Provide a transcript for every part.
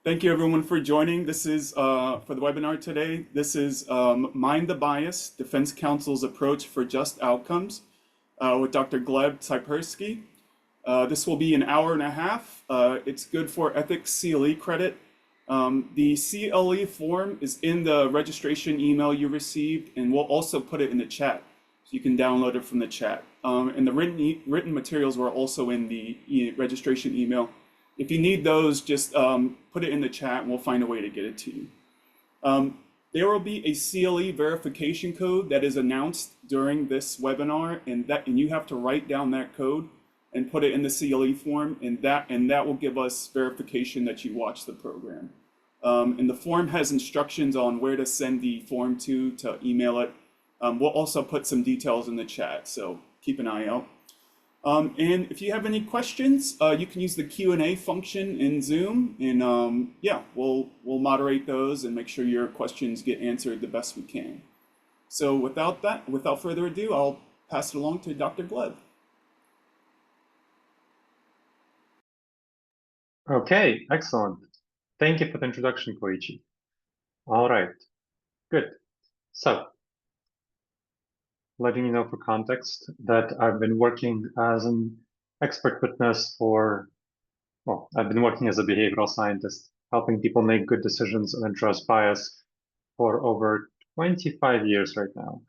Thank you everyone for joining. This is for the webinar today. This is Mind the Bias, Defense Counsel's Approach for Just Outcomes with Dr. Gleb Tsipersky. This will be an hour and a half. It's good for ethics CLE credit. The CLE form is in the registration email you received, and we'll also put it in the chat. So you can download it from the chat. And the written materials were also in the registration email. If you need those, just put it in the chat and we'll find a way to get it to you. There will be a CLE verification code that is announced during this webinar, and you have to write down that code and put it in the CLE form, and that will give us verification that you watched the program. And the form has instructions on where to send the form to email it. We'll also put some details in the chat, so keep an eye out. And if you have any questions, you can use the Q&A function in Zoom, and yeah, we'll moderate those and make sure your questions get answered the best we can. So without further ado, I'll pass it along to Dr. Gleb. Okay, excellent. Thank you for the introduction, Koichi. All right, good. So, letting you know for context that I've been working as an expert witness I've been working as a behavioral scientist, helping people make good decisions and address bias for over 25 years right now.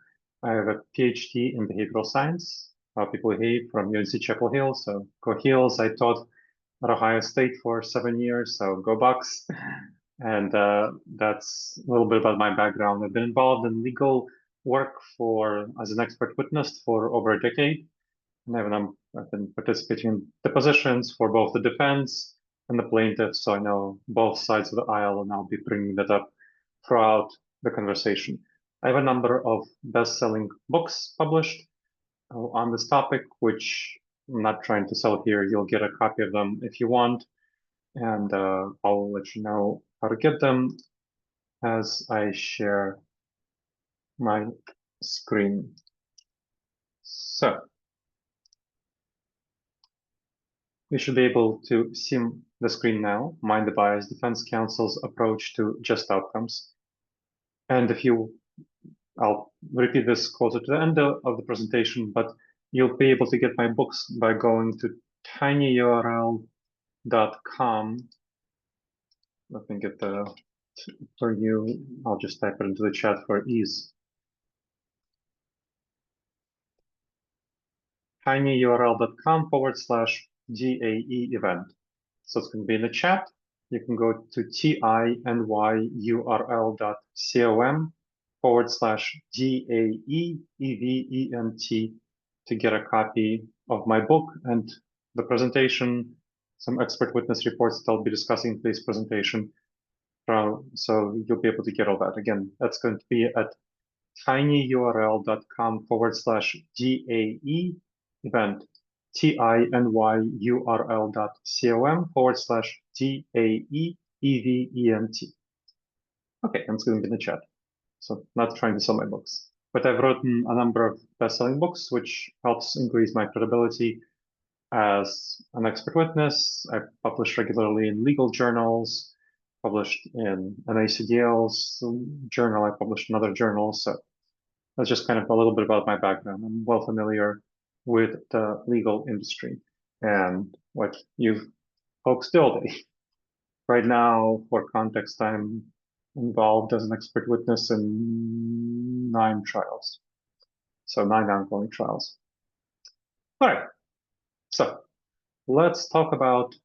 I have a PhD in behavioral science, how people behave, from UNC Chapel Hill, so go Heels. I taught at Ohio State for 7 years, so go Bucks. And that's a little bit about my background. I've been involved in legal work as an expert witness for over a decade. And I've been participating in depositions for both the defense and the plaintiff, so I know both sides of the aisle, and I'll be bringing that up throughout the conversation. I have a number of best-selling books published on this topic, which I'm not trying to sell here. You'll get a copy of them if you want, and I'll let you know how to get them as I share my screen. So, you should be able to see the screen now, Mind the Bias, Defense Counsel's Approach to Just Outcomes. And I'll repeat this closer to the end of the presentation, but you'll be able to get my books by going to tinyurl.com. Let me get for you. I'll just type it into the chat for ease. tinyurl.com/GAE event. So it's going to be in the chat. You can go to tinyurl.com/GAE to get a copy of my book and the presentation, some expert witness reports that I'll be discussing in today's presentation. So you'll be able to get all that. Again, that's going to be at tinyurl.com/GAE event. tinyurl.com/GAE-EVENT. Okay, and it's going to be in the chat. So not trying to sell my books. But I've written a number of best-selling books, which helps increase my credibility as an expert witness. I publish regularly in legal journals, published in NACDL's journal. I published in other journals. So that's just kind of a little bit about my background. I'm well familiar with the legal industry and what you folks do all day. Right now, for context, I'm involved as an expert witness in 9 trials. So 9 ongoing trials. All right, so let's talk about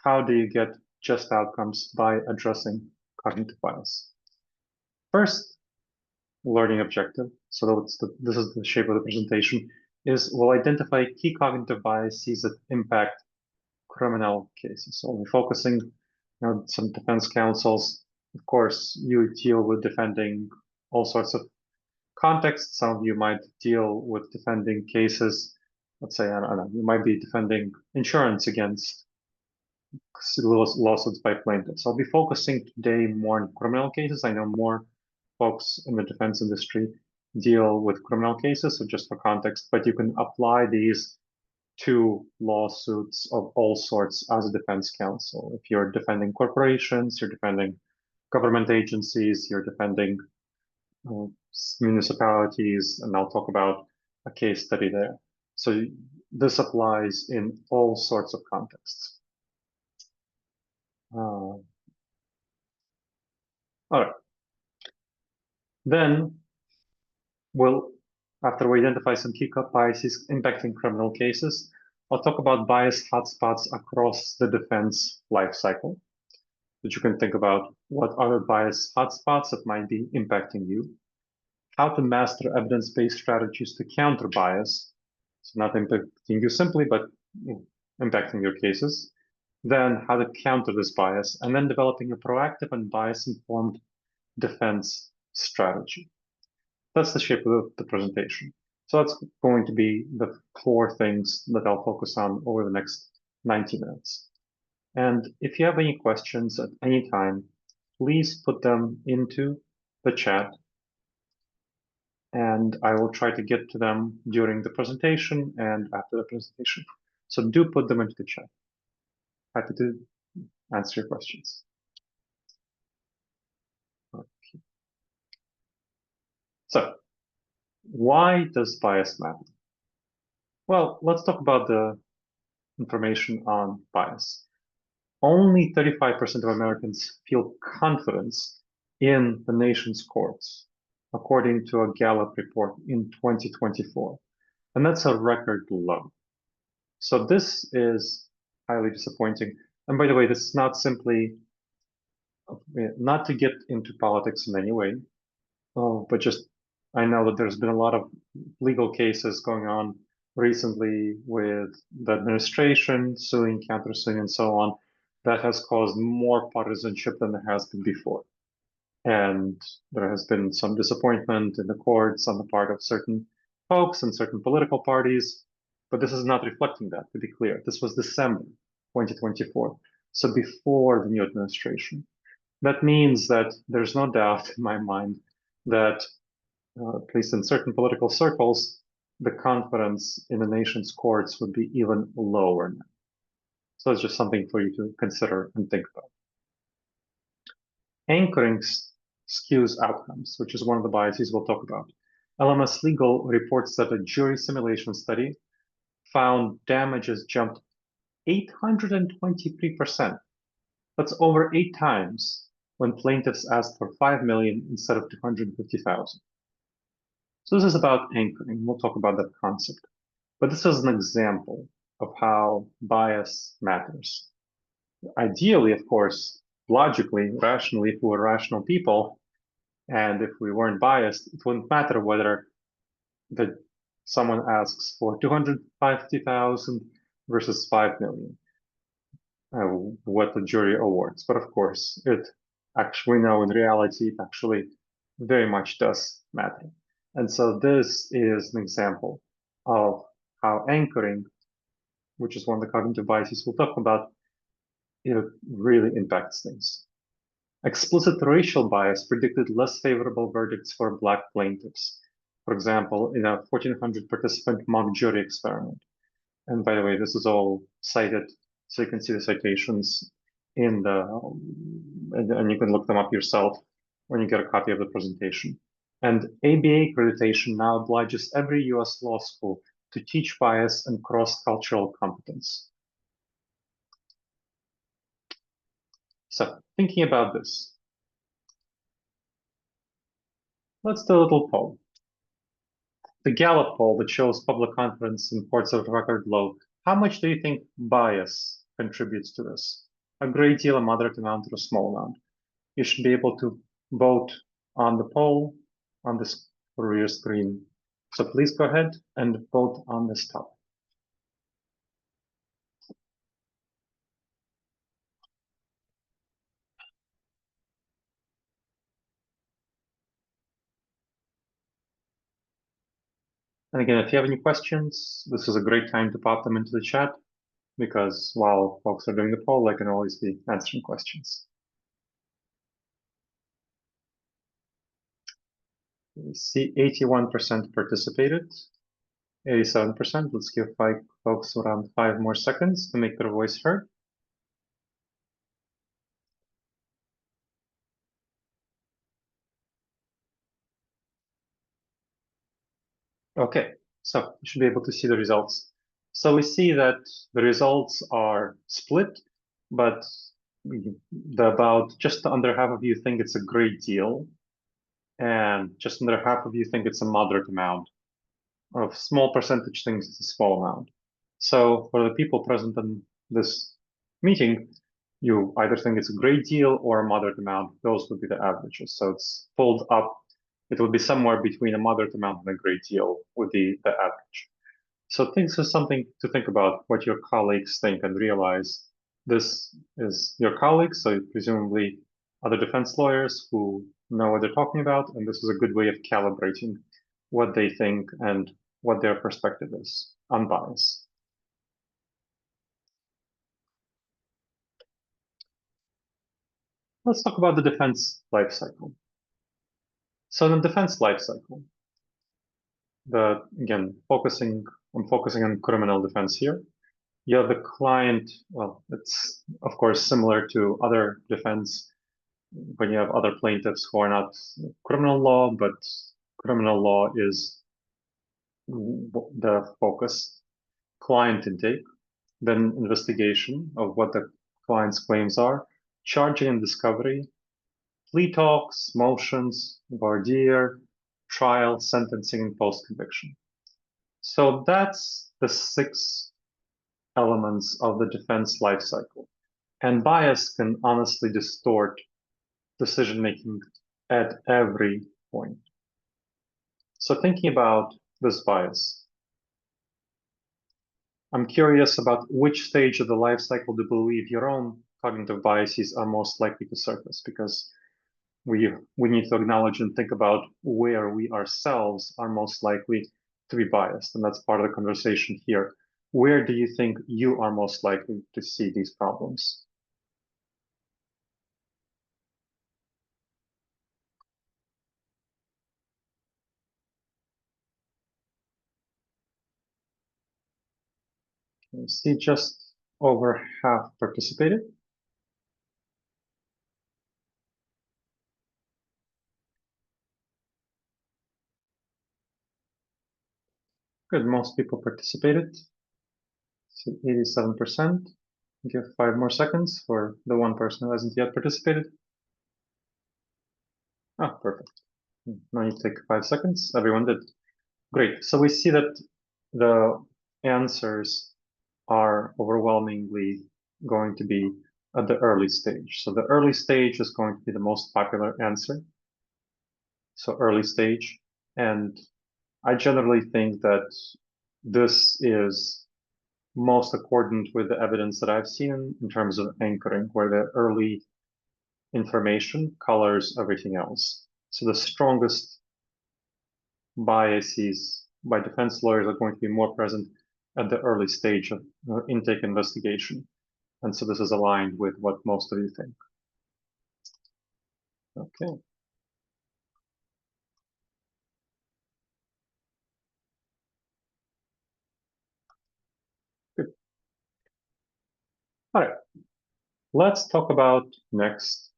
how do you get just outcomes by addressing cognitive bias. First, learning objective. So this is the shape of the presentation. We'll identify key cognitive biases that impact criminal cases. So we're focusing on some defense counsels. Of course, you deal with defending all sorts of contexts. Some of you might deal with defending cases. Let's say, I don't know, you might be defending insurance against lawsuits by plaintiffs. I'll be focusing today more on criminal cases. I know more folks in the defense industry deal with criminal cases, so just for context, but you can apply these to lawsuits of all sorts as a defense counsel. If you're defending corporations, you're defending government agencies, you're defending municipalities, and I'll talk about a case study there. So this applies in all sorts of contexts. All right. Then after we identify some key biases impacting criminal cases, I'll talk about bias hotspots across the defense lifecycle. That you can think about what are the bias hotspots that might be impacting you, how to master evidence-based strategies to counter bias, so not impacting you simply, but impacting your cases, then how to counter this bias, and then developing a proactive and bias-informed defense strategy. That's the shape of the presentation. So that's going to be the core things that I'll focus on over the next 90 minutes. And if you have any questions at any time, please put them into the chat and I will try to get to them during the presentation and after the presentation. So do put them into the chat. Happy to answer your questions. Okay. So why does bias matter? Well, let's talk about the information on bias. Only 35% of Americans feel confidence in the nation's courts, according to a Gallup report in 2024. And that's a record low. So this is highly disappointing. And by the way, this is not simply, not to get into politics in any way, but just, I know that there's been a lot of legal cases going on recently with the administration suing, countersuing, and so on. That has caused more partisanship than there has been before. And there has been some disappointment in the courts on the part of certain folks and certain political parties, but this is not reflecting that, to be clear. This was December 2024, so before the new administration. That means that there's no doubt in my mind that, at least in certain political circles, the confidence in the nation's courts would be even lower now. So it's just something for you to consider and think about. Anchoring skews outcomes, which is one of the biases we'll talk about. LMS Legal reports that a jury simulation study found damages jumped 823%. That's over 8 times when plaintiffs asked for 5 million instead of 250,000. So this is about anchoring. We'll talk about that concept. But this is an example of how bias matters. Ideally, of course, logically, rationally, if we were rational people, and if we weren't biased, it wouldn't matter whether someone asks for 250,000 versus 5 million, what the jury awards. But of course, it actually, we know in reality, it actually very much does matter. And so this is an example of how anchoring, which is one of the cognitive biases we'll talk about, it really impacts things. Explicit racial bias predicted less favorable verdicts for Black plaintiffs. For example, in a 1,400 participant mock jury experiment. And by the way, this is all cited, so you can see the citations in the, and you can look them up yourself when you get a copy of the presentation. And ABA accreditation now obliges every US law school to teach bias and cross-cultural competence. So, thinking about this, let's do a little poll. The Gallup poll that shows public confidence in courts at a record low, how much do you think bias contributes to this? A great deal, a moderate amount, or a small amount? You should be able to vote on the poll on this for your screen. So please go ahead and vote on this topic. And again, if you have any questions, this is a great time to pop them into the chat, because while folks are doing the poll, I can always be answering questions. We see 81% participated, 87%. Let's give folks around 5 more seconds to make their voice heard. Okay, so you should be able to see the results. So we see that the results are split, but about just under half of you think it's a great deal, and just under half of you think it's a moderate amount. A small percentage thinks it's a small amount. So for the people present in this meeting, you either think it's a great deal or a moderate amount. Those would be the averages. So it's pulled up. It would be somewhere between a moderate amount and a great deal would be the average. So this is something to think about what your colleagues think and realize this is your colleagues, so presumably other defense lawyers who know what they're talking about, and this is a good way of calibrating what they think and what their perspective is, unbiased. Let's talk about the defense life cycle. So in the defense life cycle, again, I'm focusing on criminal defense here. You have the client, well, it's of course similar to other defense when you have other plaintiffs who are not criminal law, but criminal law is the focus. Client intake, then investigation of what the client's claims are, charging and discovery, plea talks, motions, voir dire, trial, sentencing, and post-conviction. So that's the 6 elements of the defense life cycle. And bias can honestly distort decision-making at every point. So thinking about this bias, I'm curious about which stage of the life cycle do you believe your own cognitive biases are most likely to surface, because we need to acknowledge and think about where we ourselves are most likely to be biased, and that's part of the conversation here. Where do you think you are most likely to see these problems? See, just over half participated. Good, most people participated. So 87%. Give 5 more seconds for the one person who hasn't yet participated. Ah, perfect. Now you take 5 seconds. Everyone did. Great. So we see that the answers are overwhelmingly going to be at the early stage. So the early stage is going to be the most popular answer. So early stage. And I generally think that this is most accordant with the evidence that I've seen in terms of anchoring, where the early information colors everything else. So the strongest biases by defense lawyers are going to be more present at the early stage of intake investigation. And so this is aligned with what most of you think. Okay. Good. All right. Let's talk about next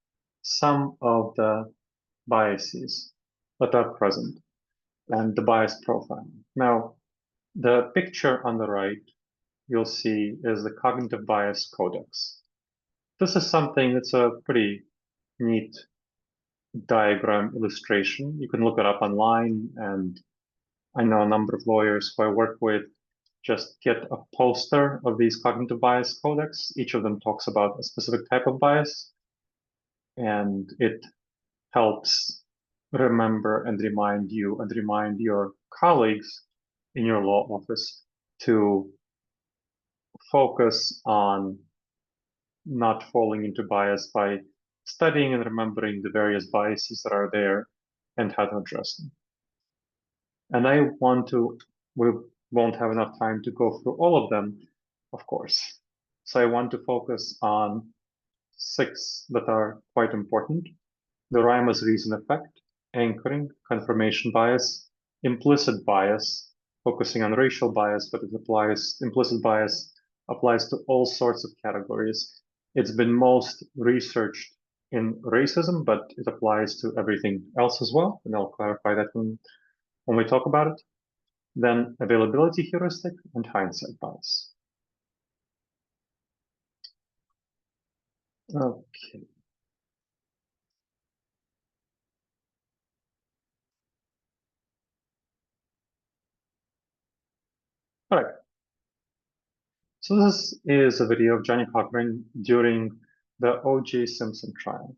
some of the biases that are present and the bias profile. Now, the picture on the right you'll see is the Cognitive Bias Codex. This is something that's a pretty neat diagram illustration. You can look it up online, and I know a number of lawyers who I work with just get a poster of these Cognitive Bias Codex. Each of them talks about a specific type of bias, and it helps remember and remind you and remind your colleagues in your law office to focus on not falling into bias by studying and remembering the various biases that are there and how to address them. And we won't have enough time to go through all of them, of course. So I want to focus on 6 that are quite important: the rhyme as reason effect, anchoring, confirmation bias, implicit bias, focusing on racial bias, but implicit bias applies to all sorts of categories. It's been most researched in racism, but it applies to everything else as well, and I'll clarify that when we talk about it. Then availability heuristic and hindsight bias. Okay. All right. So this is a video of Johnny Cochran during the O.J. Simpson trial.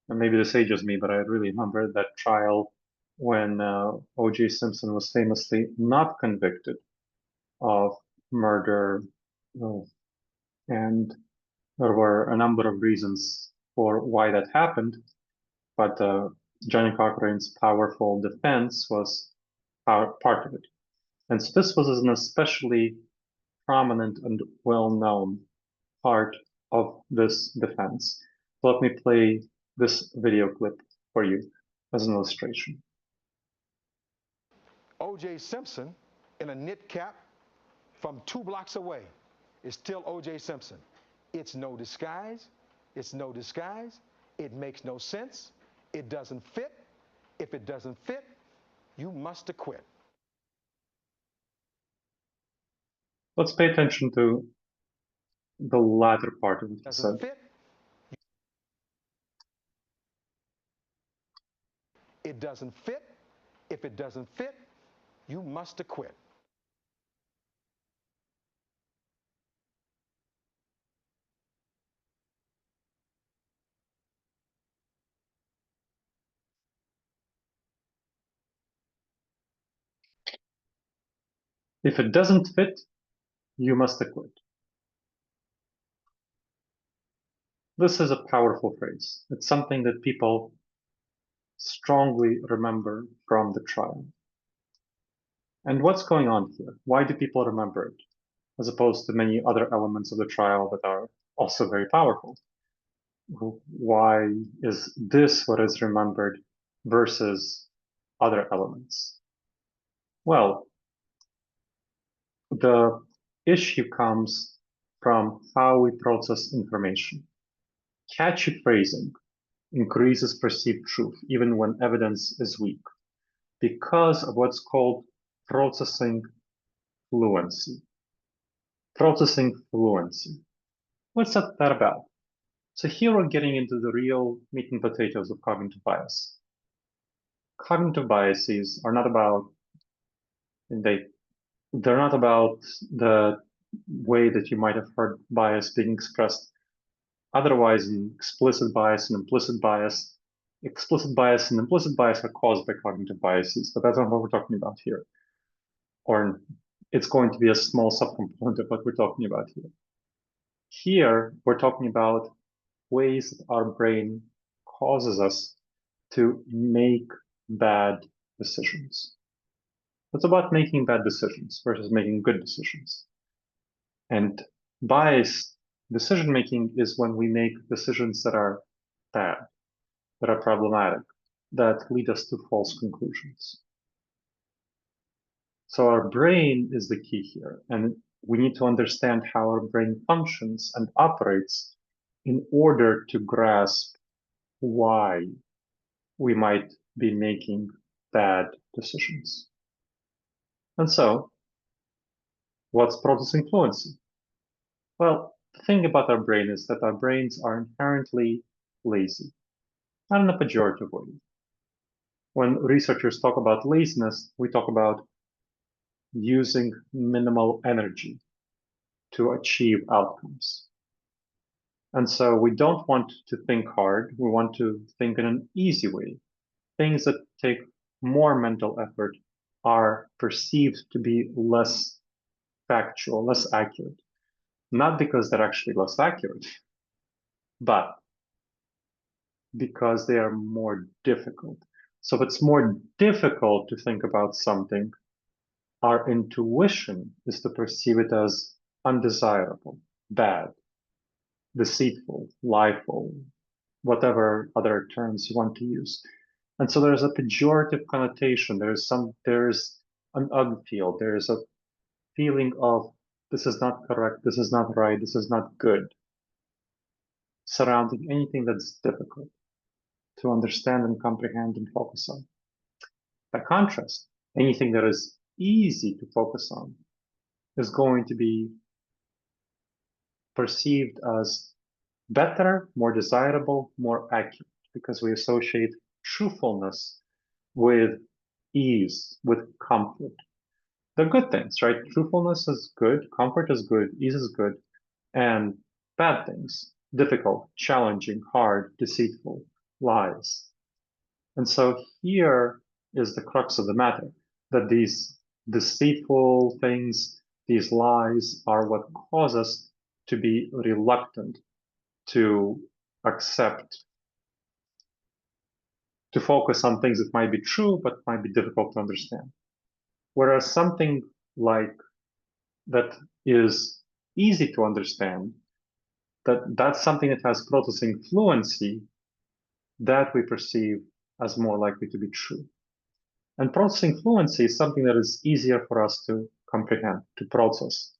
And maybe this ages me, but I really remember that trial when O.J. Simpson was famously not convicted of murder. And there were a number of reasons for why that happened. But Johnny Cochran's powerful defense was part of it. And so this was an especially prominent and well-known part of this defense. So let me play this video clip for you as an illustration. O.J. Simpson in a knit cap from 2 blocks away is still O.J. Simpson. It's no disguise. It's no disguise. It makes no sense. It doesn't fit. If it doesn't fit, you must acquit. Let's pay attention to the latter part of what he Doesn't said. fit. It doesn't fit. If it doesn't fit, you must acquit. If it doesn't fit, you must acquit. This is a powerful phrase. It's something that people strongly remember from the trial. And what's going on here? Why do people remember it, as opposed to many other elements of the trial that are also very powerful? Why is this what is remembered versus other elements? Well, the issue comes from how we process information. Catchy phrasing increases perceived truth, even when evidence is weak, because of what's called processing fluency. Processing fluency. What's that about? So here we're getting into the real meat and potatoes of cognitive bias. Cognitive biases are not about, they're not about the way that you might have heard bias being expressed otherwise in explicit bias and implicit bias. Explicit bias and implicit bias are caused by cognitive biases, but that's not what we're talking about here. Or it's going to be a small subcomponent of what we're talking about here. Here, we're talking about ways that our brain causes us to make bad decisions. It's about making bad decisions versus making good decisions. And biased decision making is when we make decisions that are bad, that are problematic, that lead us to false conclusions. So our brain is the key here, and we need to understand how our brain functions and operates in order to grasp why we might be making bad decisions. And so, what's processing fluency? Well, the thing about our brain is that our brains are inherently lazy, not in a pejorative way. When researchers talk about laziness, we talk about using minimal energy to achieve outcomes. And so we don't want to think hard, we want to think in an easy way. Things that take more mental effort are perceived to be less factual, less accurate. Not because they're actually less accurate, but because they are more difficult. So if it's more difficult to think about something, our intuition is to perceive it as undesirable, bad, deceitful, lieful, whatever other terms you want to use. And so there's a pejorative connotation. There's an unfeel. There is a feeling of this is not correct, this is not right, this is not good, surrounding anything that's difficult to understand and comprehend and focus on. By contrast, anything that is easy to focus on is going to be perceived as better, more desirable, more accurate, because we associate truthfulness with ease, with comfort. They're good things, right? Truthfulness is good, comfort is good, ease is good, and bad things, difficult, challenging, hard, deceitful, lies. And so here is the crux of the matter, that these deceitful things, these lies are what cause us to be reluctant to accept, to focus on things that might be true, but might be difficult to understand. Whereas something like that is easy to understand, that's something that has processing fluency, that we perceive as more likely to be true. And processing fluency is something that is easier for us to comprehend, to process.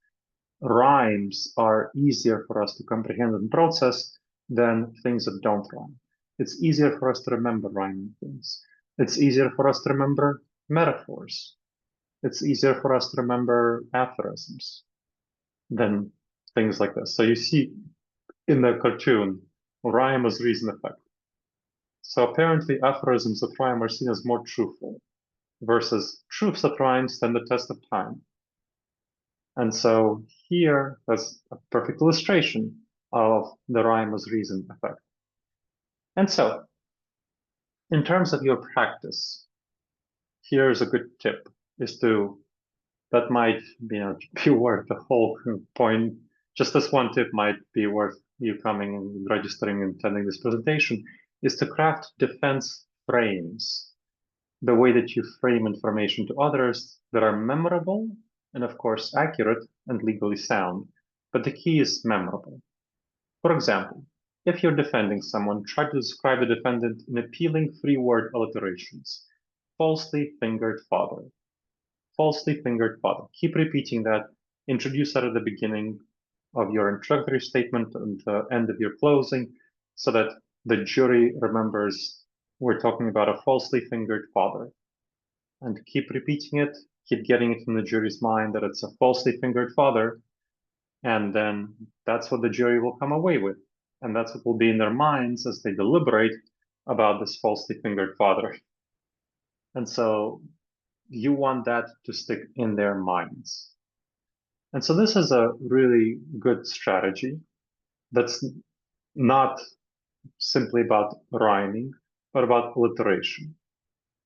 Rhymes are easier for us to comprehend and process than things that don't rhyme. It's easier for us to remember rhyming things. It's easier for us to remember metaphors. It's easier for us to remember aphorisms than things like this. So you see in the cartoon, rhyme as reason effect. So apparently aphorisms that rhyme are seen as more truthful versus truths that rhyme stand the test of time. And so here, that's a perfect illustration of the rhyme as reason effect. And so, in terms of your practice, here's a good tip, is to, that might be worth the whole point. Just this one tip might be worth you coming and registering and attending this presentation, is to craft defense frames, the way that you frame information to others that are memorable and of course accurate and legally sound, but the key is memorable. For example, if you're defending someone, try to describe the defendant in appealing three-word alliterations. Falsely fingered father. Falsely fingered father. Keep repeating that. Introduce that at the beginning of your introductory statement and the end of your closing, so that the jury remembers we're talking about a falsely fingered father. And keep repeating it, keep getting it in the jury's mind that it's a falsely fingered father, and then that's what the jury will come away with. And that's what will be in their minds as they deliberate about this falsely fingered father. And so you want that to stick in their minds. And so this is a really good strategy that's not simply about rhyming, but about alliteration.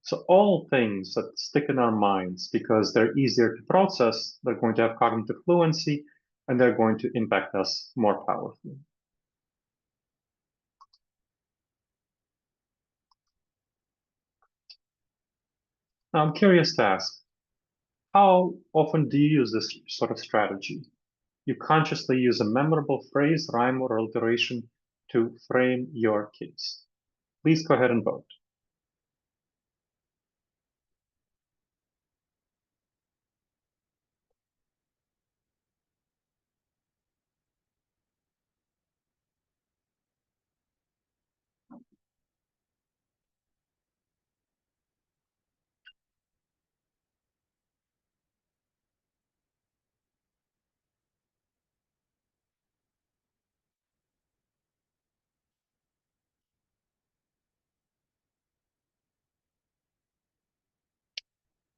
So all things that stick in our minds because they're easier to process, they're going to have cognitive fluency, and they're going to impact us more powerfully. Now, I'm curious to ask, how often do you use this sort of strategy? You consciously use a memorable phrase, rhyme, or alliteration to frame your case. Please go ahead and vote.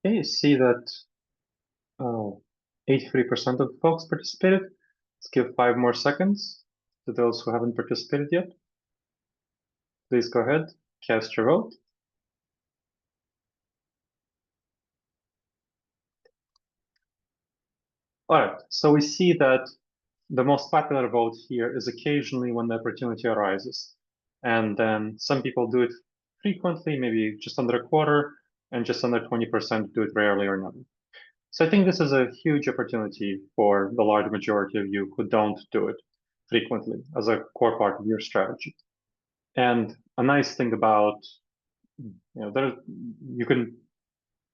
Okay, you see that 83% of folks participated. Let's give 5 more seconds to those who haven't participated yet. Please go ahead, cast your vote. All right, so we see that the most popular vote here is occasionally when the opportunity arises. And then some people do it frequently, maybe just under a quarter, and just under 20% do it rarely or never. So I think this is a huge opportunity for the large majority of you who don't do it frequently as a core part of your strategy. And a nice thing about, you can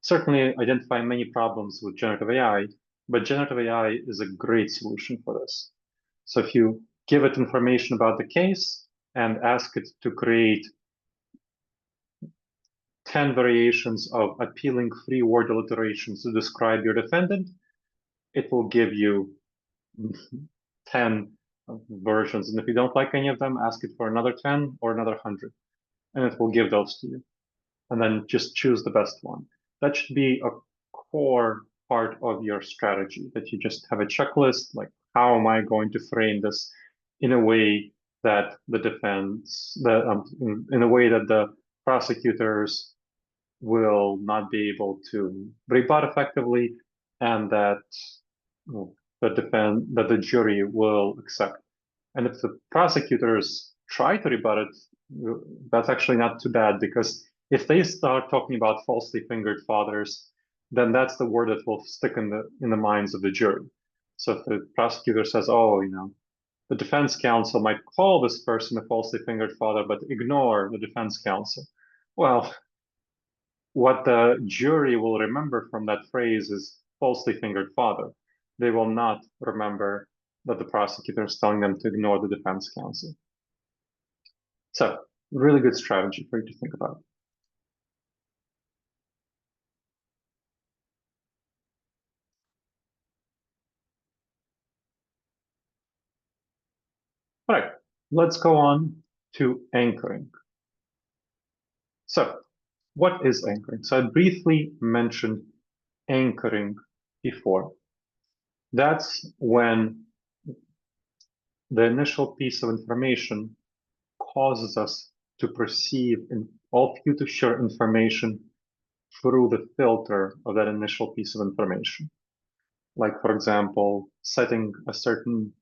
certainly identify many problems with generative AI, but generative AI is a great solution for this. So if you give it information about the case and ask it to create 10 variations of appealing free word alliterations to describe your defendant, it will give you 10 versions. And if you don't like any of them, ask it for another 10 or another 100, and it will give those to you. And then just choose the best one. That should be a core part of your strategy, that you just have a checklist, like how am I going to frame this in a way that the defense, in a way that the prosecutors will not be able to rebut effectively, and that that the jury will accept. And if the prosecutors try to rebut it, that's actually not too bad, because if they start talking about falsely fingered fathers, then that's the word that will stick in the minds of the jury. So if the prosecutor says, "Oh, the defense counsel might call this person a falsely fingered father, but ignore the defense counsel," well, what the jury will remember from that phrase is falsely fingered father. They will not remember that the prosecutor is telling them to ignore the defense counsel. So, really good strategy for you to think about. All right, let's go on to anchoring. So, what is anchoring? So I briefly mentioned anchoring before. That's when the initial piece of information causes us to perceive all future information through the filter of that initial piece of information. Like, for example, setting a certain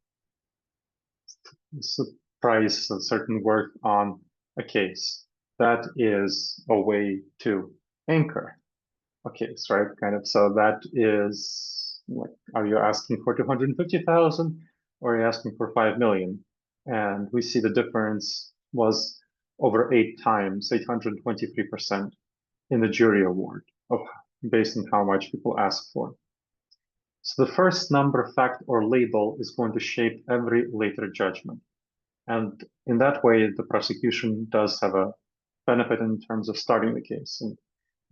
price, a certain worth on a case. That is a way to anchor a case, right? Kind of. So that is like, are you asking for 250,000 or are you asking for 5 million? And we see the difference was over 8 times, 823% in the jury award of based on how much people ask for. So the first number, fact, or label is going to shape every later judgment. And in that way, the prosecution does have a benefit in terms of starting the case. And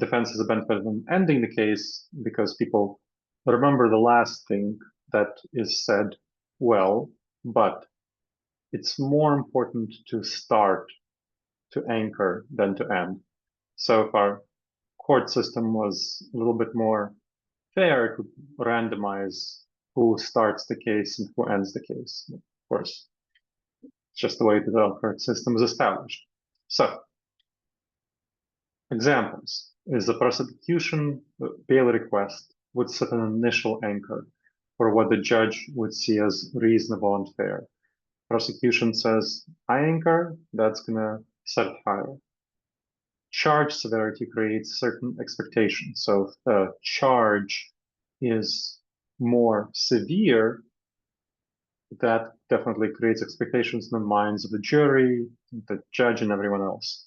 defense has a benefit in ending the case because people remember the last thing that is said well, but it's more important to start to anchor than to end. So if our court system was a little bit more fair, it would randomize who starts the case and who ends the case. Of course, it's just the way the court system is established. So, examples is the prosecution bail request would set an initial anchor for what the judge would see as reasonable and fair. Prosecution says high anchor, that's gonna set it higher. Charge severity creates certain expectations. So if the charge is more severe, that definitely creates expectations in the minds of the jury, the judge, and everyone else.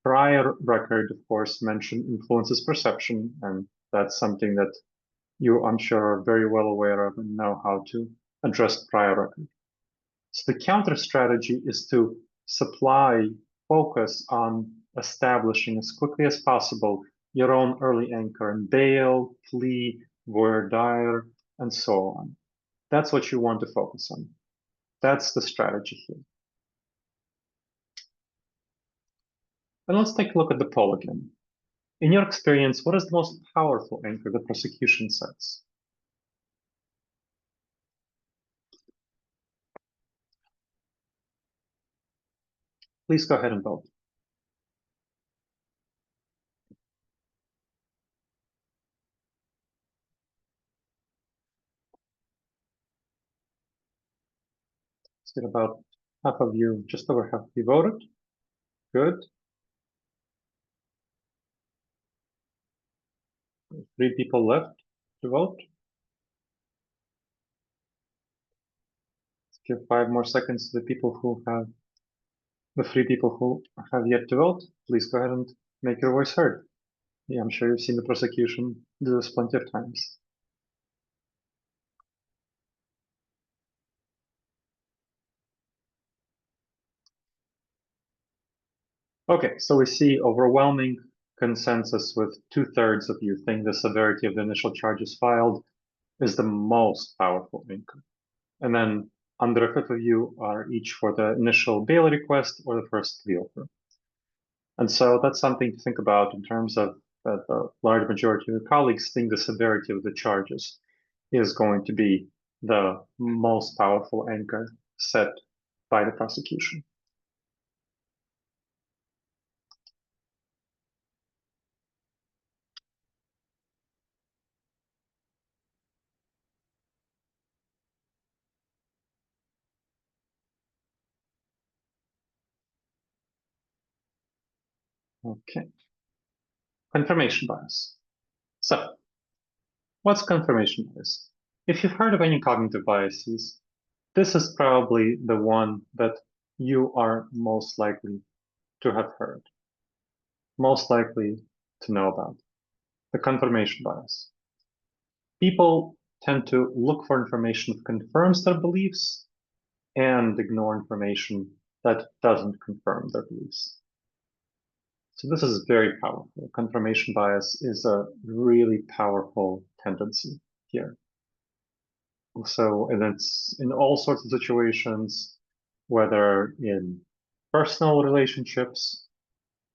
Prior record, of course, mentioned influences perception, and that's something that you, I'm sure, are very well aware of and know how to address prior record. So the counter strategy is to supply focus on establishing as quickly as possible your own early anchor in bail, plea, voir dire, and so on. That's what you want to focus on. That's the strategy here. And let's take a look at the poll again. In your experience, what is the most powerful anchor the prosecution sets? Please go ahead and vote. Let's get about half of you, just over half of you voted. Good. 3 people left to vote. Let's give 5 more seconds to the 3 people who have yet to vote. Please go ahead and make your voice heard. Yeah, I'm sure you've seen the prosecution do this plenty of times. Okay, so we see overwhelming consensus with 2/3 of you think the severity of the initial charges filed is the most powerful anchor. And then under a fifth of you are each for the initial bail request or the first plea offer. And so that's something to think about in terms of the large majority of your colleagues think the severity of the charges is going to be the most powerful anchor set by the prosecution. Okay. Confirmation bias. So, what's confirmation bias? If you've heard of any cognitive biases, this is probably the one that you are most likely to have heard, most likely to know about, the confirmation bias. People tend to look for information that confirms their beliefs and ignore information that doesn't confirm their beliefs. So this is very powerful. Confirmation bias is a really powerful tendency here. So, and it's in all sorts of situations, whether in personal relationships,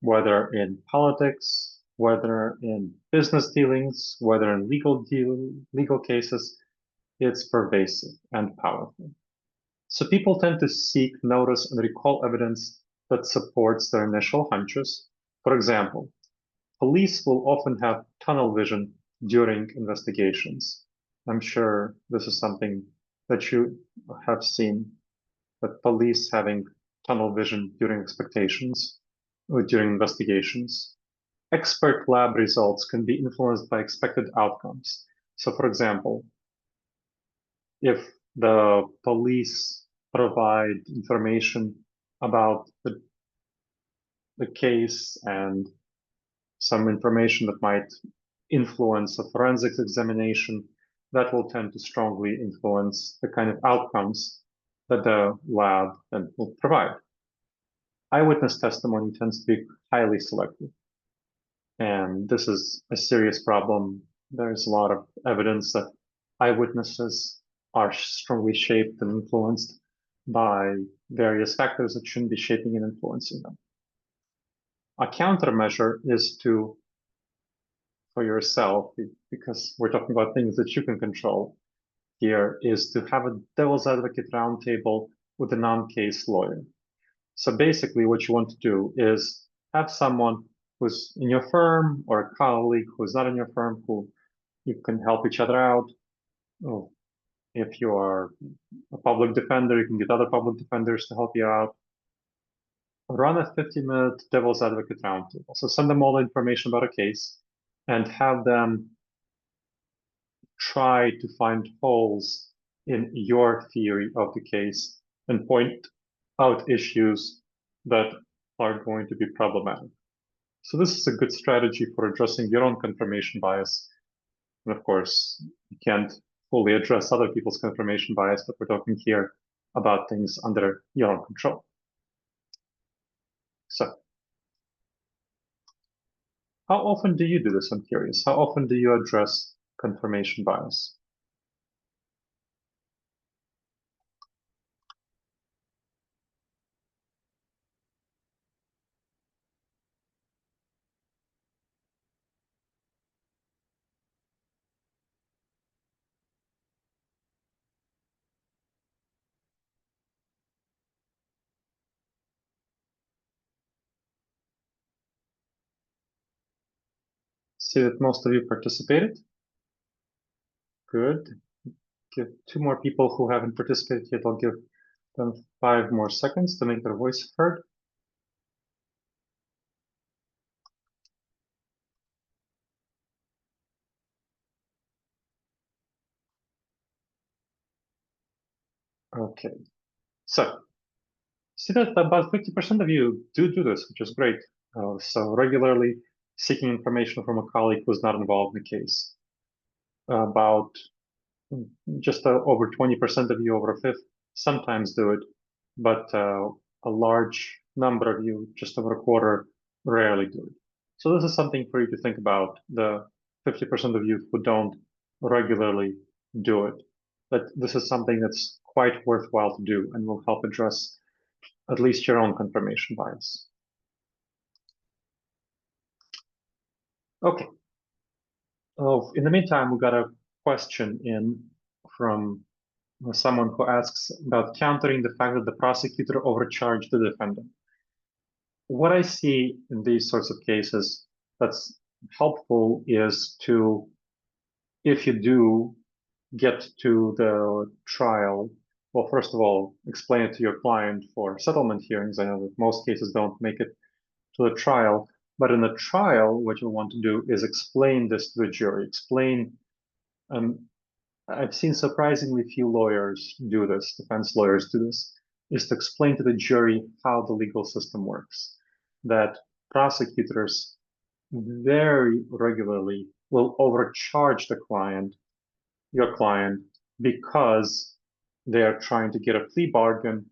whether in politics, whether in business dealings, whether in legal cases, it's pervasive and powerful. So people tend to seek, notice, and recall evidence that supports their initial hunches. For example, police will often have tunnel vision during investigations. I'm sure this is something that you have seen, that police having tunnel vision during expectations or during investigations. Expert lab results can be influenced by expected outcomes. So for example, if the police provide information about the case and some information that might influence a forensics examination, that will tend to strongly influence the kind of outcomes that the lab then will provide. Eyewitness testimony tends to be highly selective, and this is a serious problem. There's a lot of evidence that eyewitnesses are strongly shaped and influenced by various factors that shouldn't be shaping and influencing them. A countermeasure is to, for yourself, because we're talking about things that you can control here, is to have a devil's advocate roundtable with a non-case lawyer. So basically what you want to do is have someone who's in your firm or a colleague who's not in your firm who you can help each other out. Oh, if you are a public defender, you can get other public defenders to help you out. Run a 50-minute devil's advocate roundtable. So send them all the information about a case and have them try to find holes in your theory of the case and point out issues that are going to be problematic. So this is a good strategy for addressing your own confirmation bias. And of course, you can't fully address other people's confirmation bias, but we're talking here about things under your own control. So, how often do you do this? I'm curious. How often do you address confirmation bias? See that most of you participated. Good. Give 2 more people who haven't participated yet. I'll give them 5 more seconds to make their voice heard. Okay. So, see that about 50% of you do this, which is great. So regularly seeking information from a colleague who's not involved in the case. About just over 20% of you, over a fifth, sometimes do it, but a large number of you, just over a quarter, rarely do it. So this is something for you to think about, the 50% of you who don't regularly do it. But this is something that's quite worthwhile to do and will help address at least your own confirmation bias. Okay. Oh, in the meantime, we got a question in from someone who asks about countering the fact that the prosecutor overcharged the defendant. What I see in these sorts of cases that's helpful is to, if you do get to the trial, well, first of all, explain it to your client for settlement hearings. I know that most cases don't make it to the trial, but in the trial, what you want to do is explain this to the jury. Explain, I've seen surprisingly few lawyers do this, defense lawyers do this, is to explain to the jury how the legal system works. That prosecutors very regularly will overcharge the client, your client, because they are trying to get a plea bargain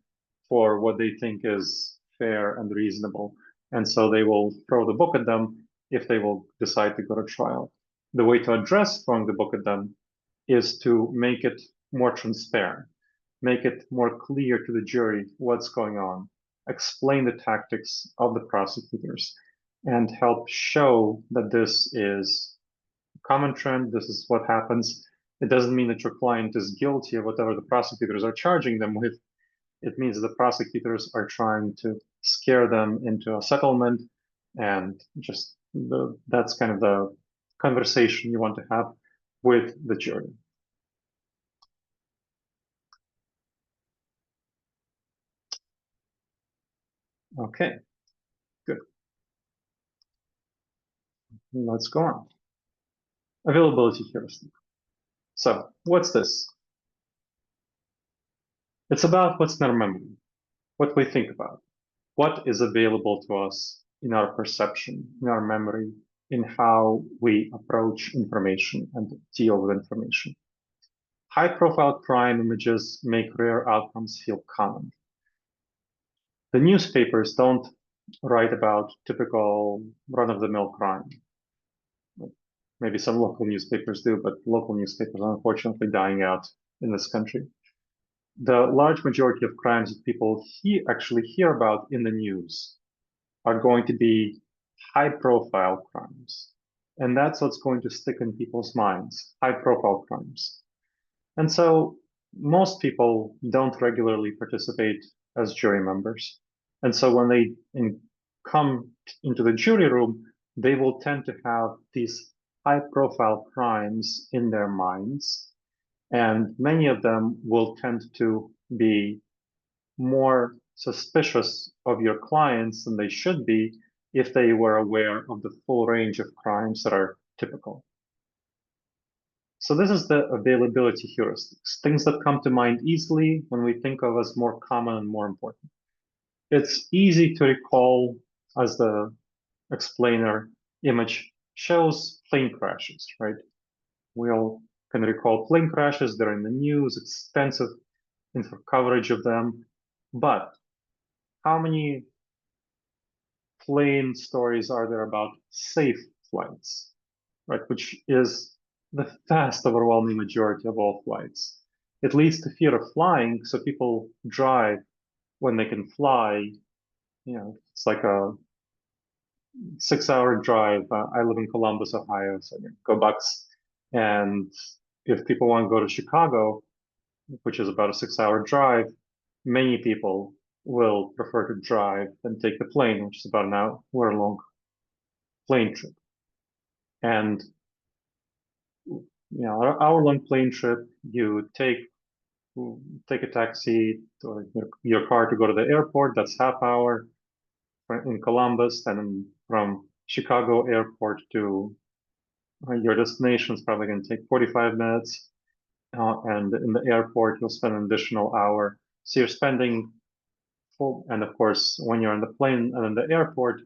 for what they think is fair and reasonable. And so they will throw the book at them if they will decide to go to trial. The way to address throwing the book at them is to make it more transparent, make it more clear to the jury what's going on, explain the tactics of the prosecutors, and help show that this is a common trend, this is what happens. It doesn't mean that your client is guilty of whatever the prosecutors are charging them with. It means the prosecutors are trying to scare them into a settlement, and just that's kind of the conversation you want to have with the jury. Okay, good. Let's go on. Availability heuristic. So what's this? It's about what's in our memory, what we think about, what is available to us in our perception, in our memory, in how we approach information and deal with information. High-profile crime images make rare outcomes feel common. The newspapers don't write about typical run-of-the-mill crime. Maybe some local newspapers do, but local newspapers are unfortunately dying out in this country. The large majority of crimes that people actually hear about in the news are going to be high-profile crimes. And that's what's going to stick in people's minds, high-profile crimes. And so most people don't regularly participate as jury members. And so when they come into the jury room, they will tend to have these high-profile crimes in their minds. And many of them will tend to be more suspicious of your clients than they should be if they were aware of the full range of crimes that are typical. So this is the availability heuristics, things that come to mind easily when we think of as more common and more important. It's easy to recall, as the explainer image shows, plane crashes, right? We all can recall plane crashes. They're in the news, extensive coverage of them. But how many plane stories are there about safe flights, right? Which is the vast overwhelming majority of all flights. It leads to fear of flying, so people drive when they can fly. You know, it's like a 6-hour drive. I live in Columbus, Ohio, so go Bucks. And if people want to go to Chicago, which is about a 6-hour drive, many people will prefer to drive than take the plane, which is about an hour-long plane trip. And an hour-long plane trip, you take a taxi or your car to go to the airport. That's half hour in Columbus, and from Chicago airport to your destination is probably going to take 45 minutes. And in the airport, you'll spend an additional hour. So you're spending and of course, when you're on the plane and in the airport,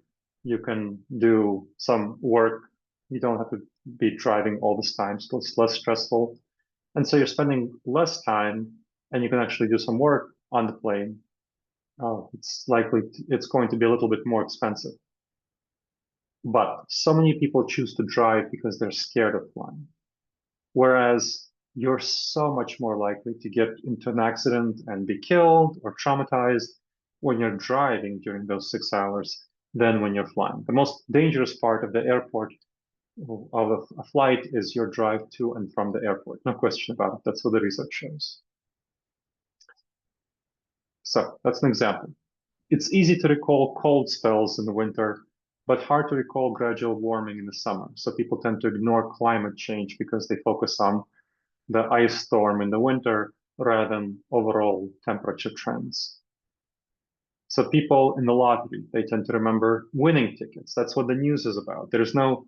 you can do some work. You don't have to be driving all this time, so it's less stressful. And so you're spending less time and you can actually do some work on the plane. It's going to be a little bit more expensive. But so many people choose to drive because they're scared of flying. Whereas you're so much more likely to get into an accident and be killed or traumatized when you're driving during those 6 hours than when you're flying. The most dangerous part of the airport of a flight is your drive to and from the airport. No question about it. That's what the research shows. So that's an example. It's easy to recall cold spells in the winter, but hard to recall gradual warming in the summer. So people tend to ignore climate change because they focus on the ice storm in the winter rather than overall temperature trends. So people in the lottery, they tend to remember winning tickets. That's what the news is about. There's no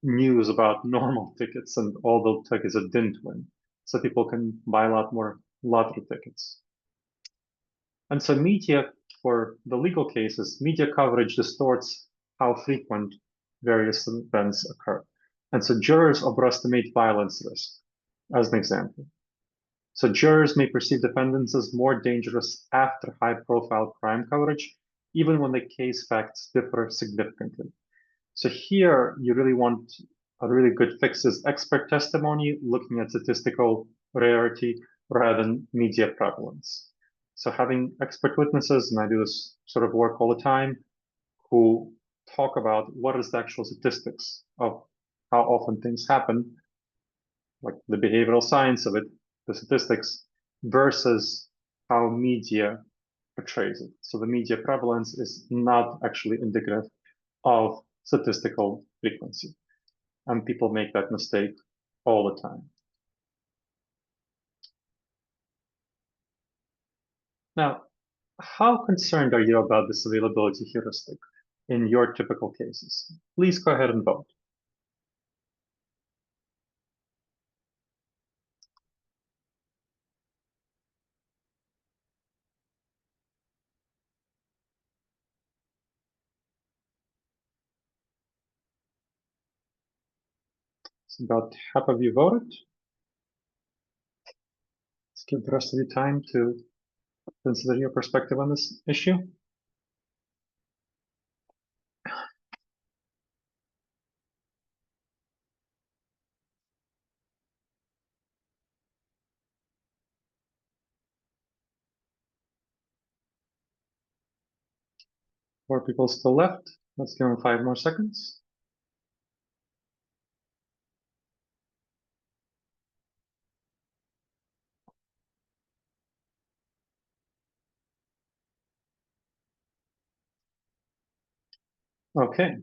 news about normal tickets and all the tickets that didn't win. So people can buy a lot more lottery tickets. And so media, for the legal cases, media coverage distorts how frequent various events occur. And so jurors overestimate violence risk, as an example. So jurors may perceive defendants as more dangerous after high-profile crime coverage, even when the case facts differ significantly. So here, you really want a really good fix is expert testimony, looking at statistical rarity rather than media prevalence. So having expert witnesses, and I do this sort of work all the time, who talk about what is the actual statistics of how often things happen, like the behavioral science of it, the statistics, versus how media portrays it. So the media prevalence is not actually indicative of statistical frequency. And people make that mistake all the time. Now, how concerned are you about this availability heuristic in your typical cases? Please go ahead and vote. So about half of you voted. Let's give the rest of you time to consider your perspective on this issue. More people still left. Let's give them 5 more seconds. Okay,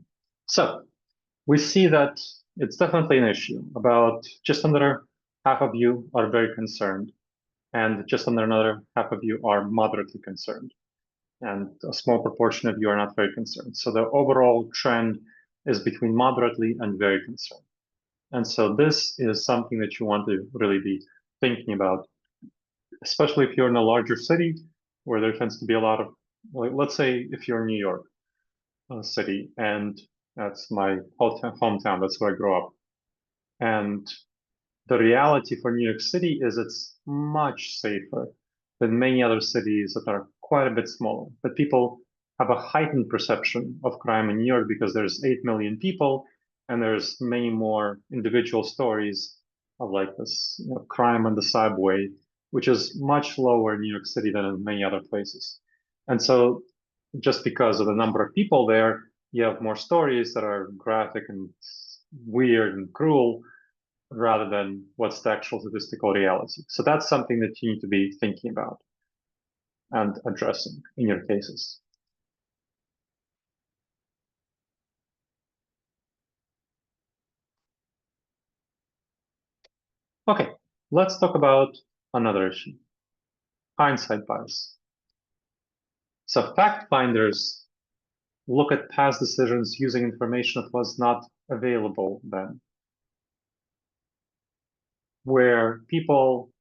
so we see that it's definitely an issue. About just under half of you are very concerned, and just under another half of you are moderately concerned, and a small proportion of you are not very concerned. So the overall trend is between moderately and very concerned. And so this is something that you want to really be thinking about, especially if you're in a larger city where there tends to be a lot of, like, let's say if you're in New York City, and that's my hometown, that's where I grew up. And the reality for New York City is it's much safer than many other cities that are quite a bit smaller. But people have a heightened perception of crime in New York because there's 8 million people and there's many more individual stories of like this crime on the subway, which is much lower in New York City than in many other places. And so just because of the number of people there, you have more stories that are graphic and weird and cruel rather than what's the actual statistical reality. So that's something that you need to be thinking about and addressing in your cases. Okay, let's talk about another issue, hindsight bias. So fact finders look at past decisions using information that was not available then, where people,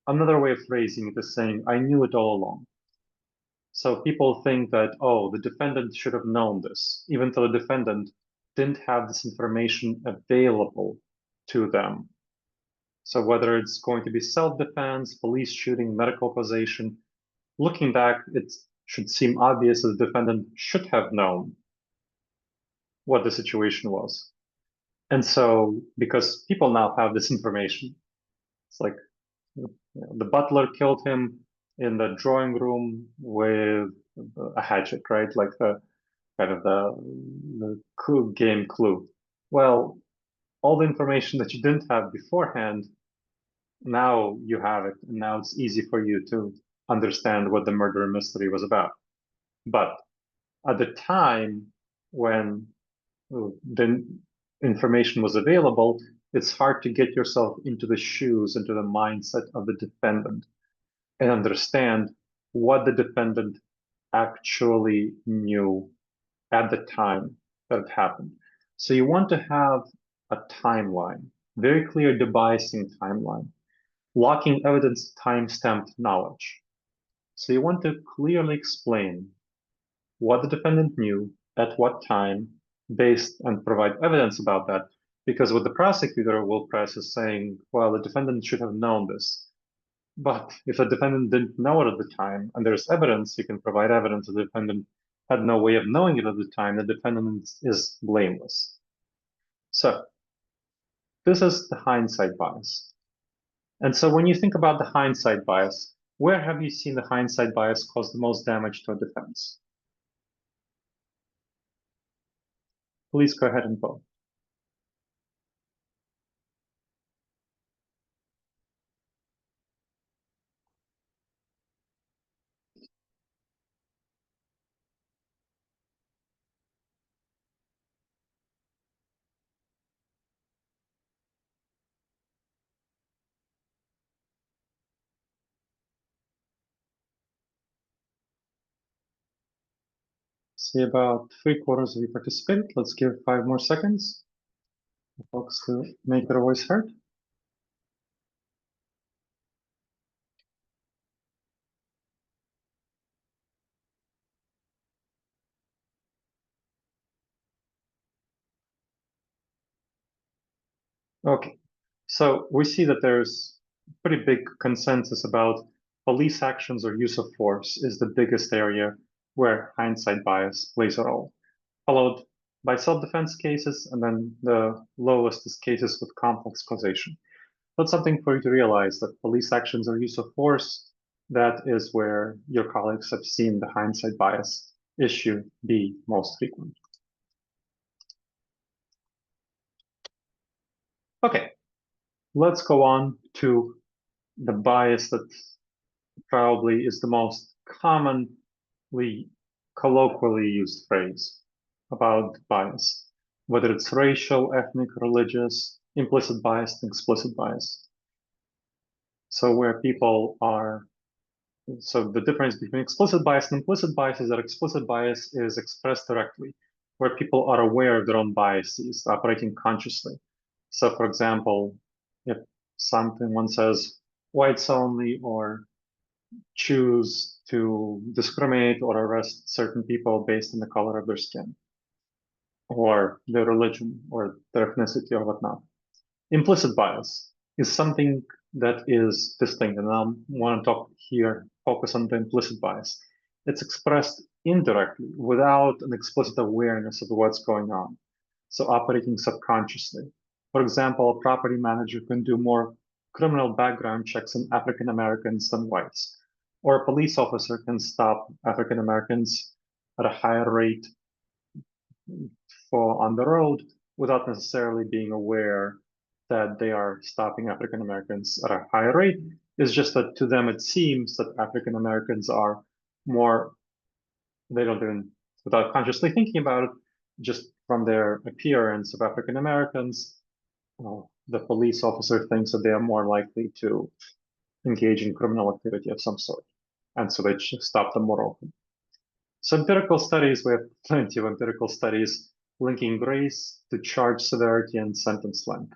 another way of phrasing it is saying, I knew it all along. So people think that, oh, the defendant should have known this, even though the defendant didn't have this information available to them. So whether it's going to be self-defense, police shooting, medical causation, looking back, it should seem obvious that the defendant should have known what the situation was. And so, because people now have this information, it's like, the butler killed him in the drawing room with a hatchet, right? Like the kind of the game clue. Well, all the information that you didn't have beforehand, now you have it, and now it's easy for you to understand what the murder mystery was about. But at the time when the information was available, it's hard to get yourself into the shoes, into the mindset of the defendant and understand what the defendant actually knew at the time that it happened. So you want to have a timeline, very clear debiasing timeline, locking evidence time-stamped knowledge. So you want to clearly explain what the defendant knew at what time, based and provide evidence about that, because what the prosecutor will press is saying, well, the defendant should have known this. But if the defendant didn't know it at the time, and there's evidence, you can provide evidence the defendant had no way of knowing it at the time, the defendant is blameless. So this is the hindsight bias. And so when you think about the hindsight bias, where have you seen the hindsight bias cause the most damage to a defense? Please go ahead and vote. See about 3/4 of you participated. Let's give 5 more seconds for folks to make their voice heard. Okay, so we see that there's pretty big consensus about police actions or use of force is the biggest area where hindsight bias plays a role, followed by self-defense cases, and then the lowest is cases with complex causation. That's something for you to realize, that police actions or use of force, that is where your colleagues have seen the hindsight bias issue be most frequent. Okay, let's go on to the bias that probably is the most commonly colloquially used phrase about bias, whether it's racial, ethnic, religious, implicit bias, and explicit bias. So where people are, so the difference between explicit bias and implicit bias is that explicit bias is expressed directly, where people are aware of their own biases, operating consciously. So for example, if someone says whites only, or choose to discriminate or arrest certain people based on the color of their skin, or their religion, or their ethnicity, or whatnot. Implicit bias is something that is distinct, and I want to talk here, focus on the implicit bias. It's expressed indirectly without an explicit awareness of what's going on, so operating subconsciously. For example, a property manager can do more criminal background checks on African Americans than whites, or a police officer can stop African Americans at a higher rate on the road without necessarily being aware that they are stopping African Americans at a higher rate. It's just that to them it seems that African Americans are more, they don't even, without consciously thinking about it, just from their appearance of African Americans, the police officer thinks that they are more likely to engage in criminal activity of some sort. And so they stop them more often. So empirical studies, we have plenty of empirical studies linking race to charge severity and sentence length.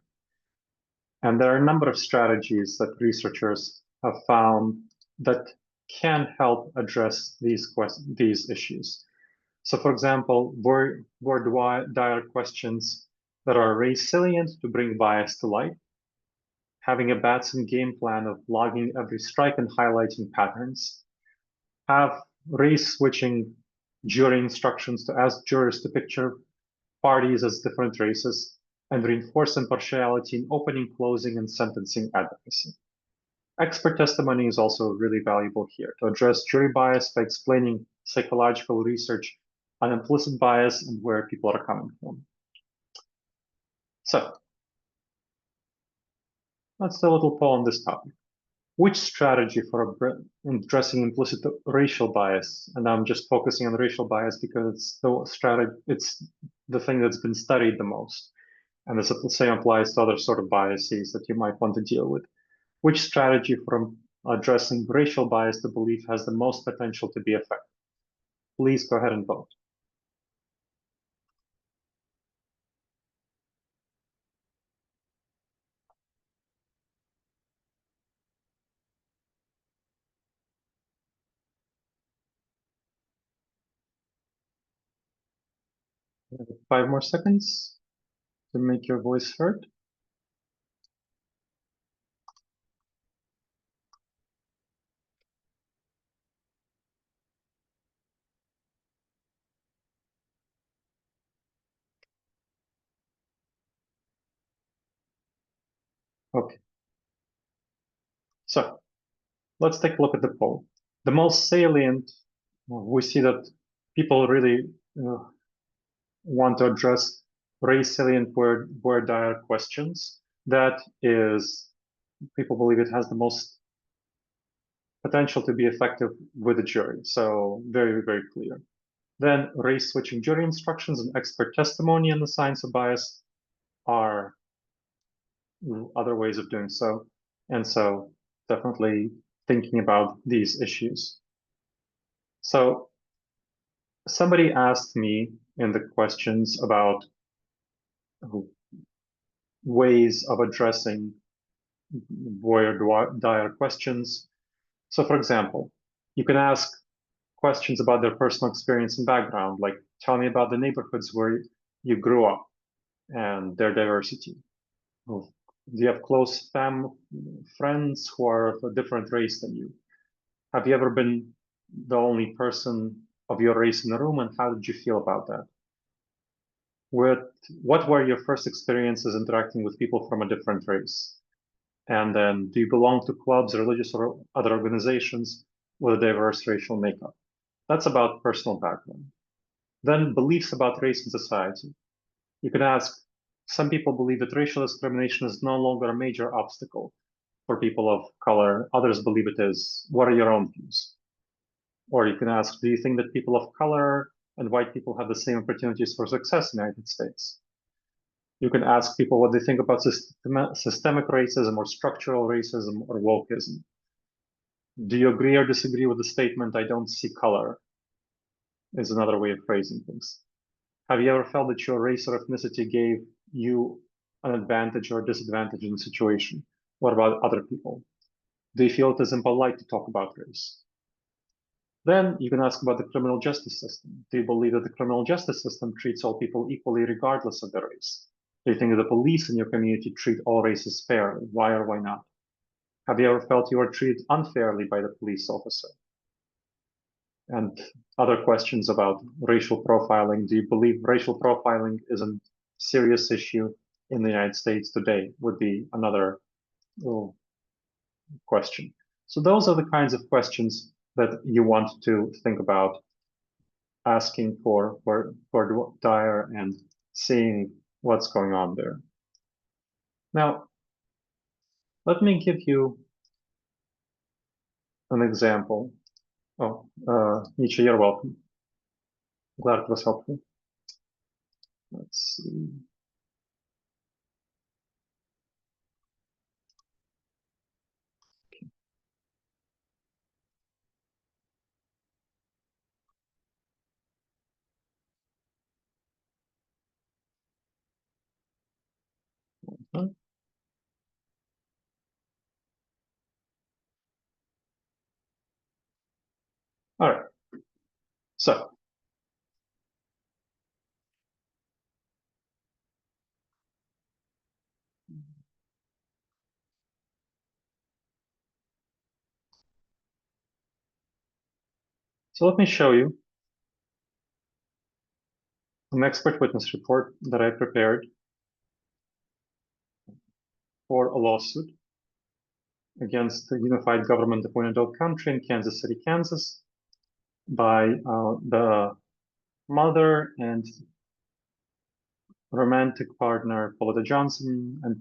And there are a number of strategies that researchers have found that can help address these issues. So for example, word dire questions that are race salient to bring bias to light, having a Batson game plan of logging every strike and highlighting patterns, have race switching jury instructions to ask jurors to picture parties as different races, and reinforce impartiality in opening, closing, and sentencing advocacy. Expert testimony is also really valuable here to address jury bias by explaining psychological research on implicit bias and where people are coming from. So, let's do a little poll on this topic. Which strategy for addressing implicit racial bias, and I'm just focusing on racial bias because it's the thing that's been studied the most, and this same applies to other sort of biases that you might want to deal with. Which strategy for addressing racial bias do believe has the most potential to be effective? Please go ahead and vote. You have 5 more seconds to make your voice heard. Okay. So let's take a look at the poll. The most salient, we see that people really want to address race salient word dire questions. That is, people believe it has the most potential to be effective with the jury. So very, very clear. Then race switching jury instructions and expert testimony in the science of bias are other ways of doing so. And so definitely thinking about these issues. So somebody asked me in the questions about ways of addressing word dire questions. So for example, you can ask questions about their personal experience and background, like tell me about the neighborhoods where you grew up and their diversity. Do you have close friends who are of a different race than you? Have you ever been the only person of your race in the room, and how did you feel about that? What were your first experiences interacting with people from a different race? And then, do you belong to clubs, religious, or other organizations with a diverse racial makeup? That's about personal background. Then, beliefs about race in society. You can ask, some people believe that racial discrimination is no longer a major obstacle for people of color. Others believe it is. What are your own views? Or you can ask, do you think that people of color and white people have the same opportunities for success in the United States? You can ask people what they think about systemic racism or structural racism or wokeism. Do you agree or disagree with the statement, I don't see color? Is another way of phrasing things. Have you ever felt that your race or ethnicity gave you an advantage or disadvantage in a situation? What about other people? Do you feel it is impolite to talk about race? Then you can ask about the criminal justice system. Do you believe that the criminal justice system treats all people equally regardless of their race? Do you think that the police in your community treat all races fairly? Why or why not? Have you ever felt you were treated unfairly by the police officer? And other questions about racial profiling. Do you believe racial profiling is a serious issue in the United States today? Would be another question. So those are the kinds of questions that you want to think about asking for dire and seeing what's going on there. Now, let me give you an example. Oh, Nietzsche, you're welcome. Glad it was helpful. Let's see. Okay. All right. So let me show you an expert witness report that I prepared for a lawsuit against the unified government of one adult country in Kansas City, Kansas, by the mother and romantic partner, Pauletta Johnson, and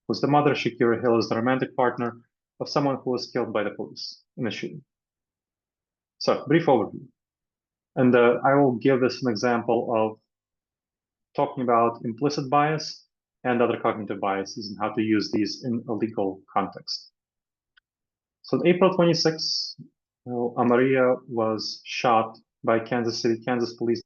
who's the mother, Shakira Hill, is the romantic partner of someone who was killed by the police in a shooting. So, brief overview. And I will give this an example of talking about implicit bias and other cognitive biases and how to use these in a legal context. So on April 26, Amaria was shot by Kansas City, Kansas police.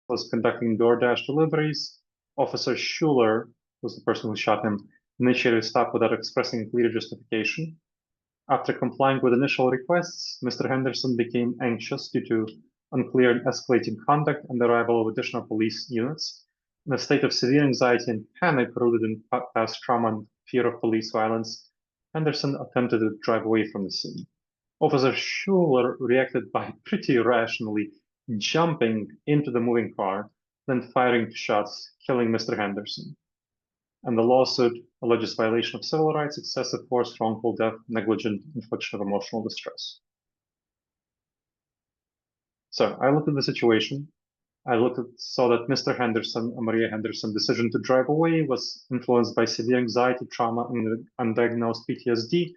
Was conducting DoorDash deliveries. Officer Schuler was the person who shot him, initiated a stop without expressing clear justification. After complying with initial requests, Mr. Henderson became anxious due to unclear and escalating conduct and the arrival of additional police units. In a state of severe anxiety and panic rooted in past trauma and fear of police violence, Henderson attempted to drive away from the scene. Officer Schuler reacted by pretty irrationally jumping into the moving car, then firing shots, killing Mr. Henderson. And the lawsuit alleges violation of civil rights, excessive force, wrongful death, negligent infliction of emotional distress. So I looked at the situation. I saw that Mr. Henderson, Maria Henderson, decision to drive away was influenced by severe anxiety, trauma, and undiagnosed PTSD,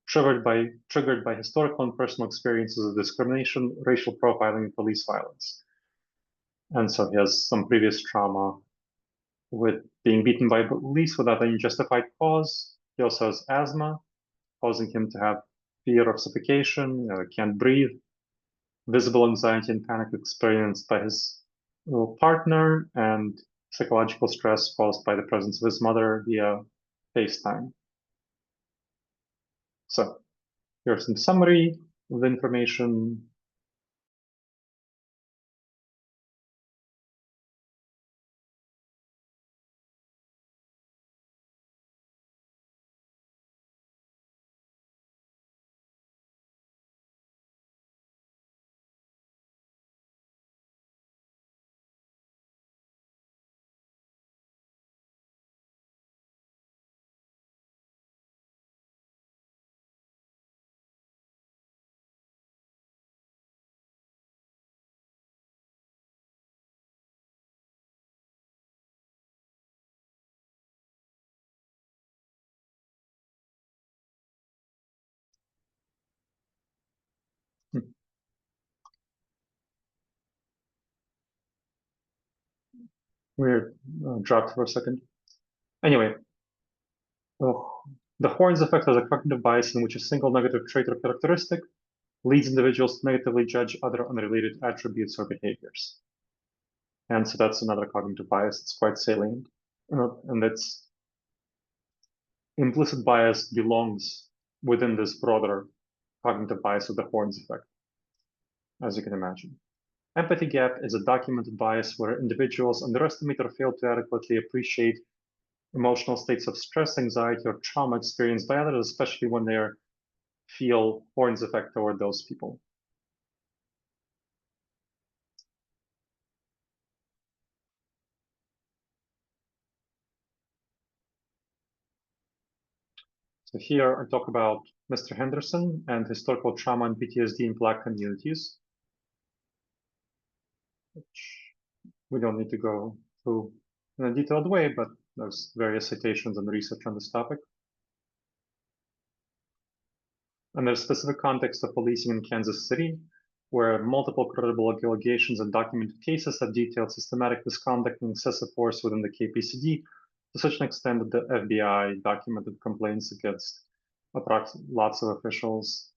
triggered by historical and personal experiences of discrimination, racial profiling, and police violence. And so he has some previous trauma with being beaten by police without any justified cause. He also has asthma, causing him to have fear of suffocation, can't breathe, visible anxiety and panic experienced by his partner, and psychological stress caused by the presence of his mother via FaceTime. So here's some summary of the information. Weird, dropped for a second. Anyway, the Horns effect has a cognitive bias in which a single negative trait or characteristic leads individuals to negatively judge other unrelated attributes or behaviors. And so that's another cognitive bias. It's quite salient. And that's implicit bias belongs within this broader cognitive bias of the Horns effect, as you can imagine. Empathy gap is a documented bias where individuals underestimate or fail to adequately appreciate emotional states of stress, anxiety, or trauma experienced by others, especially when they feel Horns effect toward those people. So here I talk about Mr. Henderson and historical trauma and PTSD in Black communities, which we don't need to go through in a detailed way, but there's various citations and research on this topic. And there's specific context of policing in Kansas City, where multiple credible allegations and documented cases have detailed systematic misconduct and excessive force within the KPCD to such an extent that the FBI documented complaints against lots of officials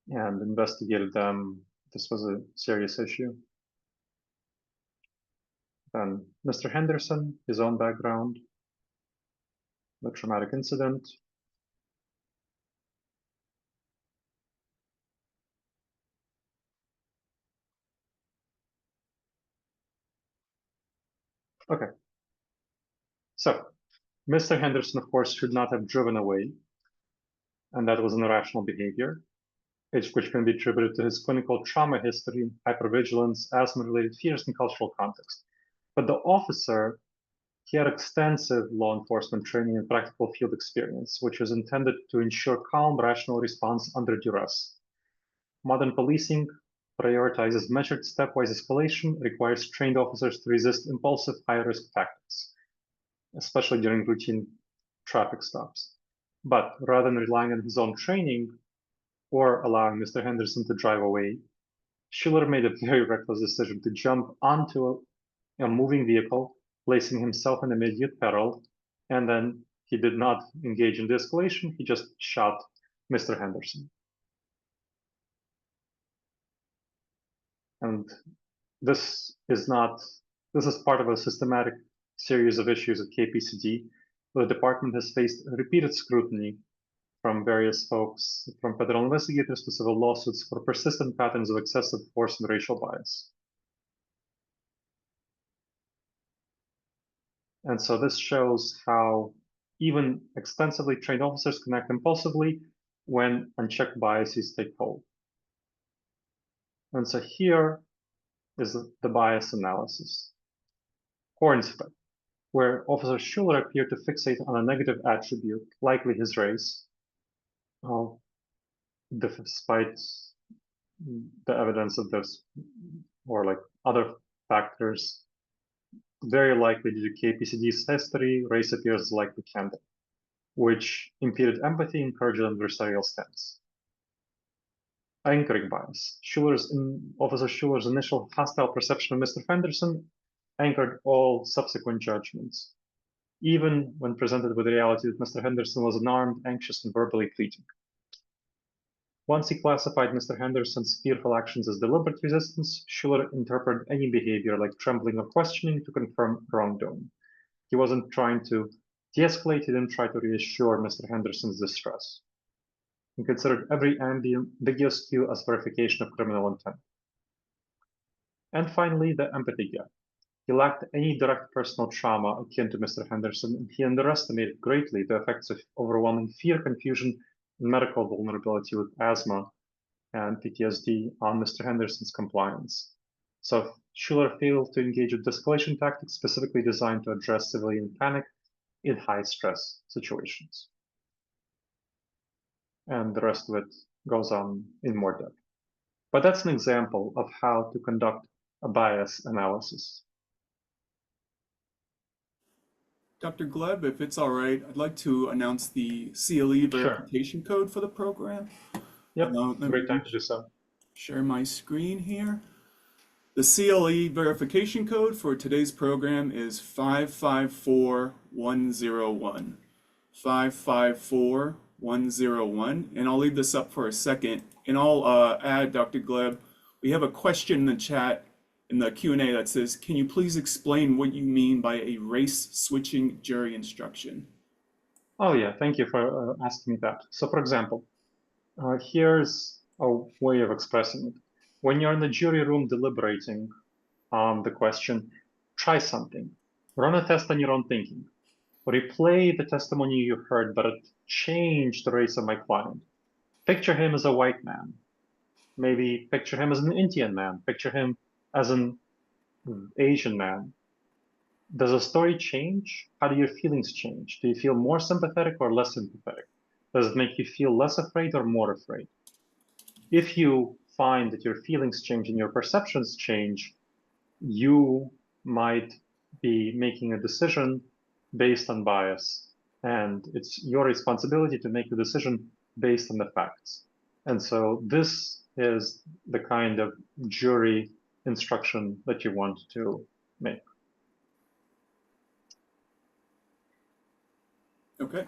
and investigated them. This was a serious issue. Then Mr. Henderson, his own background, the traumatic incident, Okay. So, Mr. Henderson, of course, should not have driven away, and that was an irrational behavior, which can be attributed to his clinical trauma history, hypervigilance, asthma-related fears, and cultural context. But the officer, he had extensive law enforcement training and practical field experience, which was intended to ensure calm, rational response under duress. Modern policing prioritizes measured stepwise escalation, requires trained officers to resist impulsive, high-risk tactics, especially during routine traffic stops. But rather than relying on his own training or allowing Mr. Henderson to drive away, Schuler made a very reckless decision to jump onto a moving vehicle, placing himself in immediate peril, and then he did not engage in de-escalation, he just shot Mr. Henderson. And this is part of a systematic series of issues at KPCD. The department has faced repeated scrutiny from various folks, from federal investigators to civil lawsuits for persistent patterns of excessive force and racial bias. And so this shows how even extensively trained officers can act impulsively when unchecked biases take hold. And so here is the bias analysis. Horns effect, where Officer Schuler appeared to fixate on a negative attribute, likely his race, despite the evidence of this, or like other factors, very likely due to KPCD's history, race appears as likely candidate, which impeded empathy and encouraged an adversarial stance. Anchoring bias. Officer Schuler's initial hostile perception of Mr. Henderson anchored all subsequent judgments, even when presented with the reality that Mr. Henderson was unarmed, anxious, and verbally fleeting. Once he classified Mr. Henderson's fearful actions as deliberate resistance, Schuler interpreted any behavior like trembling or questioning to confirm wrongdoing. He wasn't trying to de-escalate, he didn't try to reassure Mr. Henderson's distress. He considered every ambiguous cue as verification of criminal intent. And finally, the empathy gap. He lacked any direct personal trauma akin to Mr. Henderson, and he underestimated greatly the effects of overwhelming fear, confusion, and medical vulnerability with asthma and PTSD on Mr. Henderson's compliance. So Schuler failed to engage with de-escalation tactics specifically designed to address civilian panic in high-stress situations. And the rest of it goes on in more depth. But that's an example of how to conduct a bias analysis. Dr. Gleb, if it's all right, I'd like to announce the CLE verification code for the program. Yep, Let me great time to do so. share my screen here. The CLE verification code for today's program is 554101. 554101, and I'll leave this up for a second. And I'll add, Dr. Gleb, we have a question in the chat in the Q&A that says, can you please explain what you mean by a race-switching jury instruction? Oh yeah, thank you for asking that. So for example, here's a way of expressing it. When you're in the jury room deliberating on the question, try something. Run a test on your own thinking. Replay the testimony you heard, but it changed the race of my client. Picture him as a white man. Maybe picture him as an Indian man. Picture him as an Asian man. Does the story change? How do your feelings change? Do you feel more sympathetic or less sympathetic? Does it make you feel less afraid or more afraid? If you find that your feelings change and your perceptions change, you might be making a decision based on bias. And it's your responsibility to make the decision based on the facts. And so this is the kind of jury instruction that you want to make. Okay,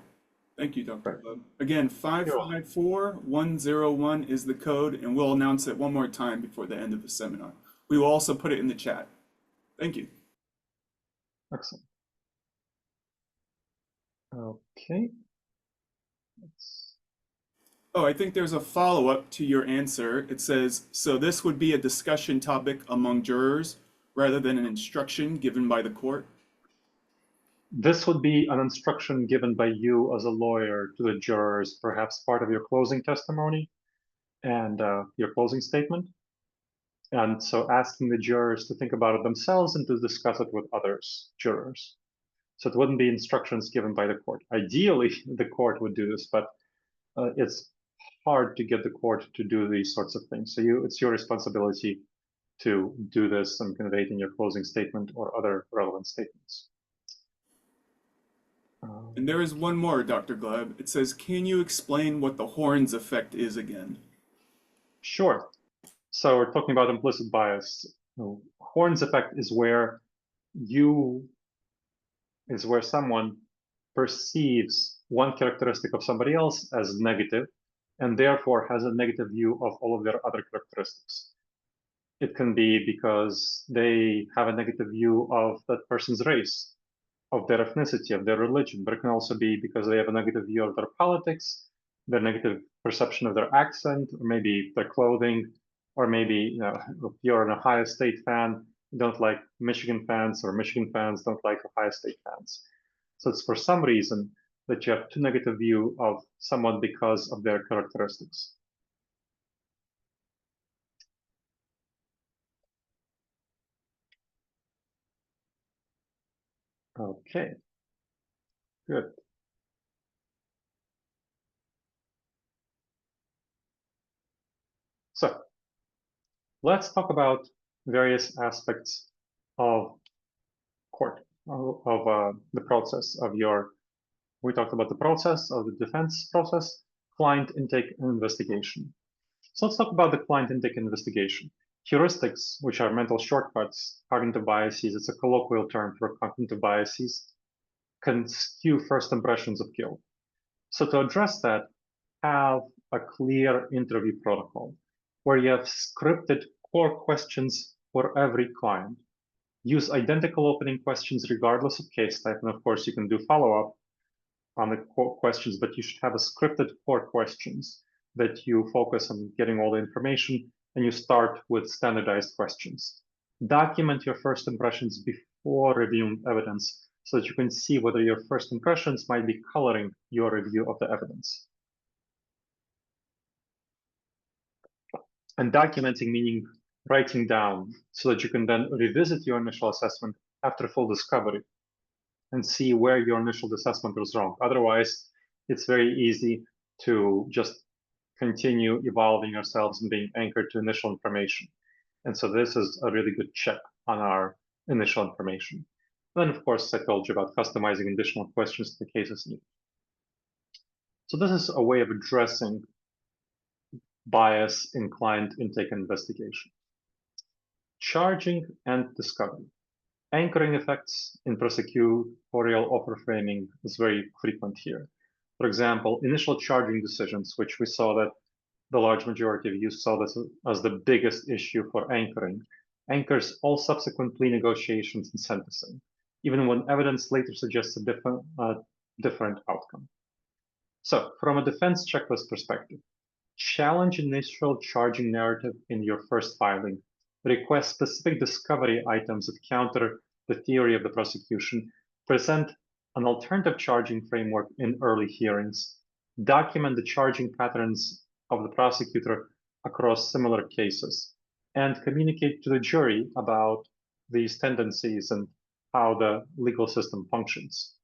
thank you, Dr. Right. Gleb. Again, 554101 is the code, and we'll announce it one more time before the end of the seminar. We will also put it in the chat. Thank you. Excellent. Okay. Oh, I think there's a follow-up to your answer. It says, so this would be a discussion topic among jurors rather than an instruction given by the court? This would be an instruction given by you as a lawyer to the jurors, perhaps part of your closing testimony and your closing statement. And so asking the jurors to think about it themselves and to discuss it with others, jurors. So it wouldn't be instructions given by the court. Ideally, the court would do this, but it's hard to get the court to do these sorts of things. So it's your responsibility to do this and convey it in your closing statement or other relevant statements. And there is one more, Dr. Gleb. It says, can you explain what the Horns effect is again? Sure. So we're talking about implicit bias. Horns effect is where someone perceives one characteristic of somebody else as negative and therefore has a negative view of all of their other characteristics. It can be because they have a negative view of that person's race, of their ethnicity, of their religion, but it can also be because they have a negative view of their politics, their negative perception of their accent, or maybe their clothing, or maybe if you're an Ohio State fan, you don't like Michigan fans, or Michigan fans don't like Ohio State fans. So it's for some reason that you have too negative view of someone because of their characteristics. Okay, good. So let's talk about various aspects of court, of the process of we talked about the process of the defense process, client intake and investigation. So let's talk about the client intake and investigation. Heuristics, which are mental shortcuts, cognitive biases, it's a colloquial term for cognitive biases, can skew first impressions of guilt. So to address that, have a clear interview protocol where you have scripted core questions for every client. Use identical opening questions regardless of case type, and of course you can do follow-up on the core questions, but you should have a scripted core questions that you focus on getting all the information, and you start with standardized questions. Document your first impressions before reviewing evidence so that you can see whether your first impressions might be coloring your review of the evidence. And documenting meaning writing down so that you can then revisit your initial assessment after full discovery and see where your initial assessment was wrong. Otherwise, it's very easy to just continue evolving yourselves and being anchored to initial information. And so this is a really good check on our initial information. And then, of course, I told you about customizing additional questions to the cases needed. So this is a way of addressing bias in client intake and investigation. Charging and discovery. Anchoring effects in prosecutorial offer framing is very frequent here. For example, initial charging decisions, which we saw that the large majority of you saw this as the biggest issue for anchoring, anchors all subsequent plea negotiations and sentencing, even when evidence later suggests a different outcome. So from a defense checklist perspective, challenge initial charging narrative in your first filing, request specific discovery items that counter the theory of the prosecution, present an alternative charging framework in early hearings, document the charging patterns of the prosecutor across similar cases, and communicate to the jury about these tendencies and how the legal system functions.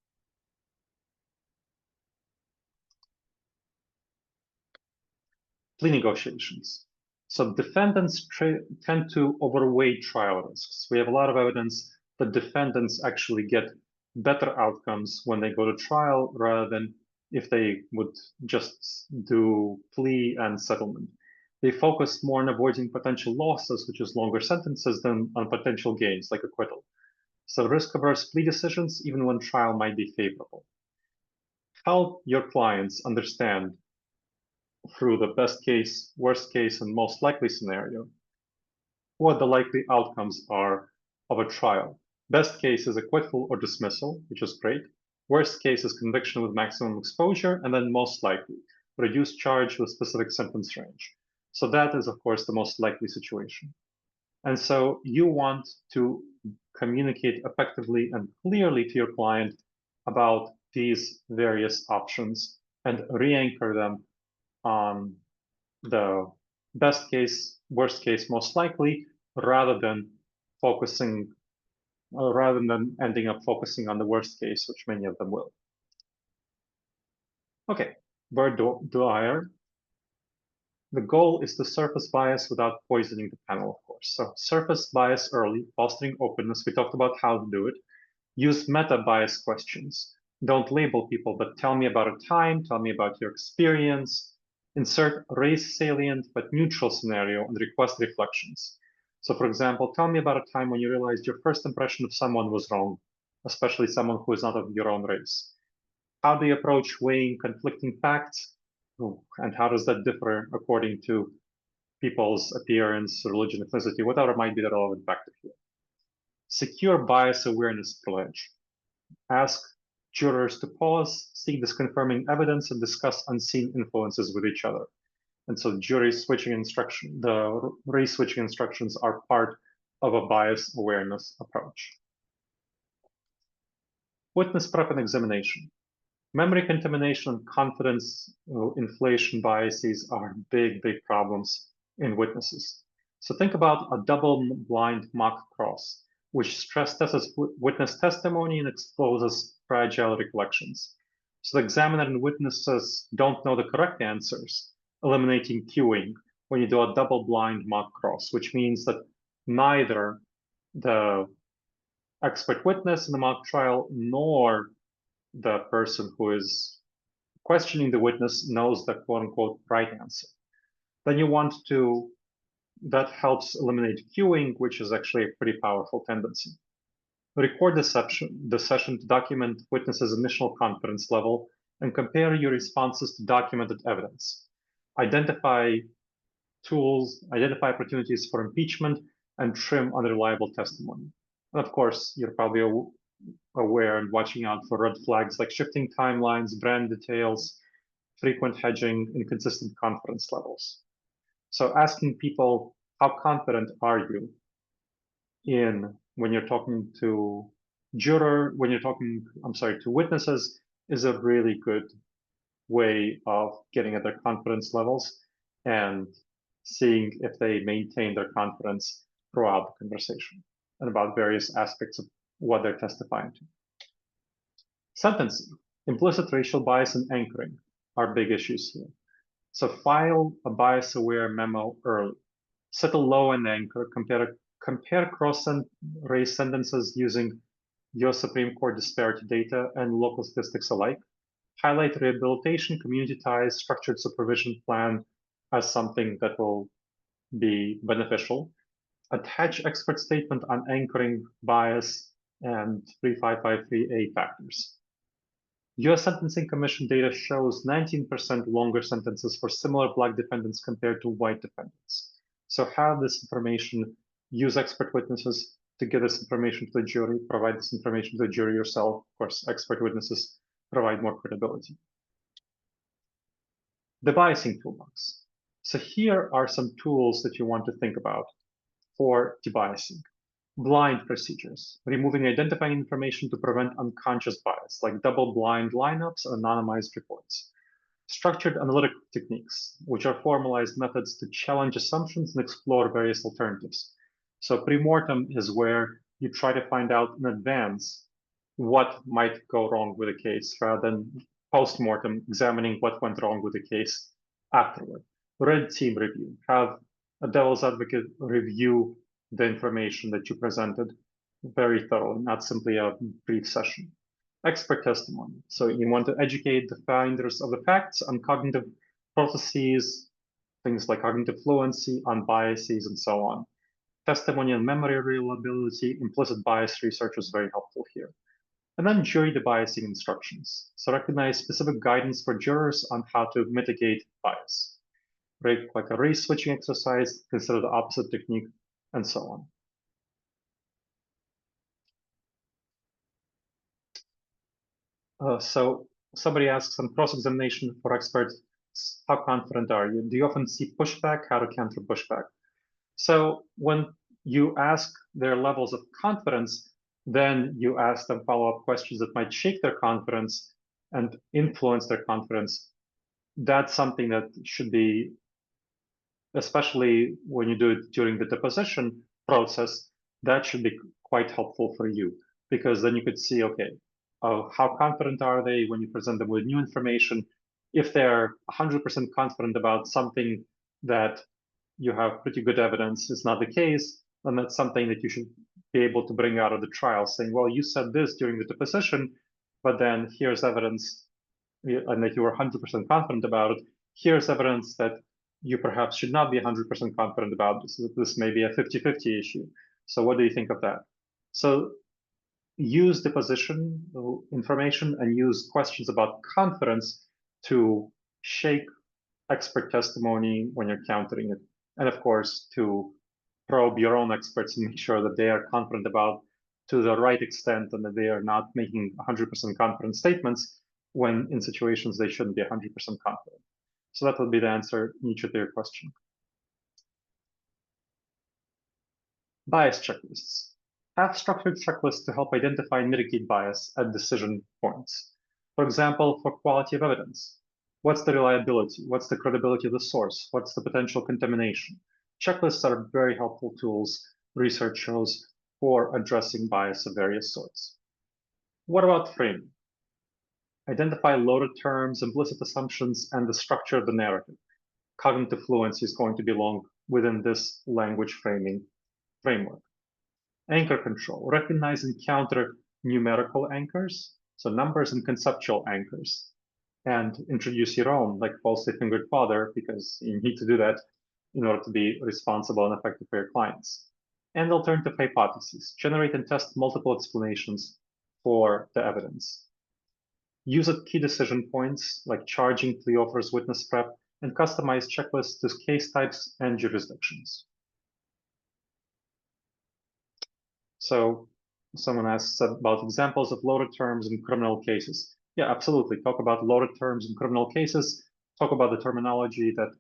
Plea negotiations. So defendants tend to overweight trial risks. We have a lot of evidence that defendants actually get better outcomes when they go to trial rather than if they would just do plea and settlement. They focus more on avoiding potential losses, which is longer sentences, than on potential gains, like acquittal. So risk-averse plea decisions, even when trial might be favorable. Help your clients understand through the best case, worst case, and most likely scenario what the likely outcomes are of a trial. Best case is acquittal or dismissal, which is great. Worst case is conviction with maximum exposure, and then most likely, reduced charge with specific sentence range. So that is, of course, the most likely situation. And so you want to communicate effectively and clearly to your client about these various options and re-anchor them on the best case, worst case, most likely, rather than ending up focusing on the worst case, which many of them will. Okay, Bird Dwyer. The goal is to surface bias without poisoning the panel, of course. So surface bias early, fostering openness. We talked about how to do it. Use meta-bias questions. Don't label people, but tell me about a time, tell me about your experience. Insert race salient but neutral scenario and request reflections. So for example, tell me about a time when you realized your first impression of someone was wrong, especially someone who is not of your own race. How do you approach weighing conflicting facts? And how does that differ according to people's appearance, religion, ethnicity, whatever might be the relevant factor here? Secure bias awareness pledge. Ask jurors to pause, seek disconfirming evidence, and discuss unseen influences with each other. And so jury switching instruction, the race switching instructions are part of a bias awareness approach. Witness prep and examination. Memory contamination and confidence inflation biases are big problems in witnesses. So think about a double-blind mock cross, which stress tests witness testimony and exposes fragile recollections. So the examiner and witnesses don't know the correct answers, eliminating queuing when you do a double-blind mock cross, which means that neither the expert witness in the mock trial nor the person who is questioning the witness knows the quote-unquote right answer. Then you want to, that helps eliminate queuing, which is actually a pretty powerful tendency. Record the session to document witnesses' initial confidence level and compare your responses to documented evidence. Identify opportunities for impeachment, and trim unreliable testimony. And of course, you're probably aware and watching out for red flags like shifting timelines, brand details, frequent hedging, inconsistent confidence levels. So asking people, how confident are you when you're talking to witnesses is a really good way of getting at their confidence levels and seeing if they maintain their confidence throughout the conversation and about various aspects of what they're testifying to. Sentencing, implicit racial bias and anchoring are big issues here. So file a bias-aware memo early. Set a low-end anchor, compare cross-race sentences using US Supreme Court disparity data and local statistics alike. Highlight rehabilitation, community ties, structured supervision plan as something that will be beneficial. Attach expert statement on anchoring bias and 3553A factors. US Sentencing Commission data shows 19% longer sentences for similar Black defendants compared to white defendants. So have this information, use expert witnesses to get this information to the jury, provide this information to the jury yourself. Of course, expert witnesses provide more credibility. The biasing toolbox. So here are some tools that you want to think about for debiasing. Blind procedures, removing identifying information to prevent unconscious bias, like double-blind lineups and anonymized reports. Structured analytic techniques, which are formalized methods to challenge assumptions and explore various alternatives. So pre-mortem is where you try to find out in advance what might go wrong with a case, rather than post-mortem examining what went wrong with the case afterward. Red team review, have a devil's advocate review the information that you presented very thoroughly, not simply a brief session. Expert testimony. So you want to educate the finders of the facts on cognitive processes, things like cognitive fluency, on biases, and so on. Testimony on memory reliability, implicit bias research is very helpful here. And then jury debiasing instructions. So recognize specific guidance for jurors on how to mitigate bias. Right, like a race switching exercise, consider the opposite technique, and so on. So somebody asks on cross-examination for experts, how confident are you? Do you often see pushback? How to counter pushback? So when you ask their levels of confidence, Then you ask them follow-up questions that might shake their confidence and influence their confidence. That's something that should be, especially when you do it during the deposition process, that should be quite helpful for you, because then you could see, okay, how confident are they when you present them with new information? If they're 100% confident about something that you have pretty good evidence is not the case, then that's something that you should be able to bring out of the trial, saying, well, you said this during the deposition, but then here's evidence, and that you were 100% confident about it. Here's evidence that you perhaps should not be 100% confident about this. This may be a 50-50 issue. So what do you think of that? So use deposition information and use questions about confidence to shake expert testimony when you're countering it. And of course, to probe your own experts and make sure that they are confident about to the right extent and that they are not making 100% confident statements when in situations they shouldn't be 100% confident. So that would be the answer, Nietzsche, to your question. Bias checklists. Have structured checklists to help identify and mitigate bias at decision points. For example, for quality of evidence. What's the reliability? What's the credibility of the source? What's the potential contamination? Checklists are very helpful tools, research shows, for addressing bias of various sorts. What about framing? Identify loaded terms, implicit assumptions, and the structure of the narrative. Cognitive fluency is going to belong within this language framing framework. Anchor control. Recognize and counter numerical anchors, so numbers and conceptual anchors, and introduce your own, like falsely fingered father, because you need to do that in order to be responsible and effective for your clients. And alternative hypotheses. Generate and test multiple explanations for the evidence. Use at key decision points, like charging, plea offers, witness prep, and customize checklists to case types and jurisdictions. So someone asks about examples of loaded terms in criminal cases. Yeah, absolutely. Talk about loaded terms in criminal cases. Talk about the terminology that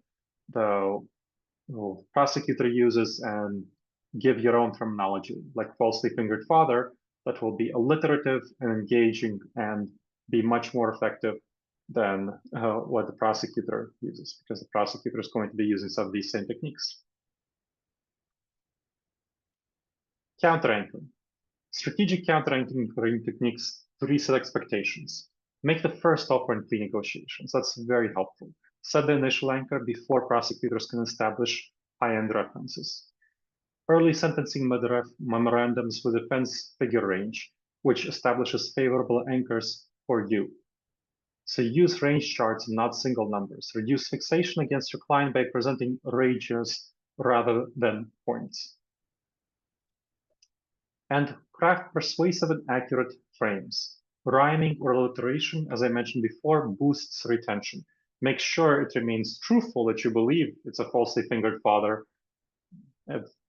the prosecutor uses and give your own terminology, like falsely fingered father, that will be alliterative and engaging and be much more effective than what the prosecutor uses, because the prosecutor is going to be using some of these same techniques. Counter-anchoring. Strategic counter-anchoring techniques to reset expectations. Make the first offer in plea negotiations. That's very helpful. Set the initial anchor before prosecutors can establish high-end references. Early sentencing memorandums with defense figure range, which establishes favorable anchors for you. So use range charts and not single numbers. Reduce fixation against your client by presenting ranges rather than points. And craft persuasive and accurate frames. Rhyming or alliteration, as I mentioned before, boosts retention. Make sure it remains truthful that you believe it's a falsely fingered father,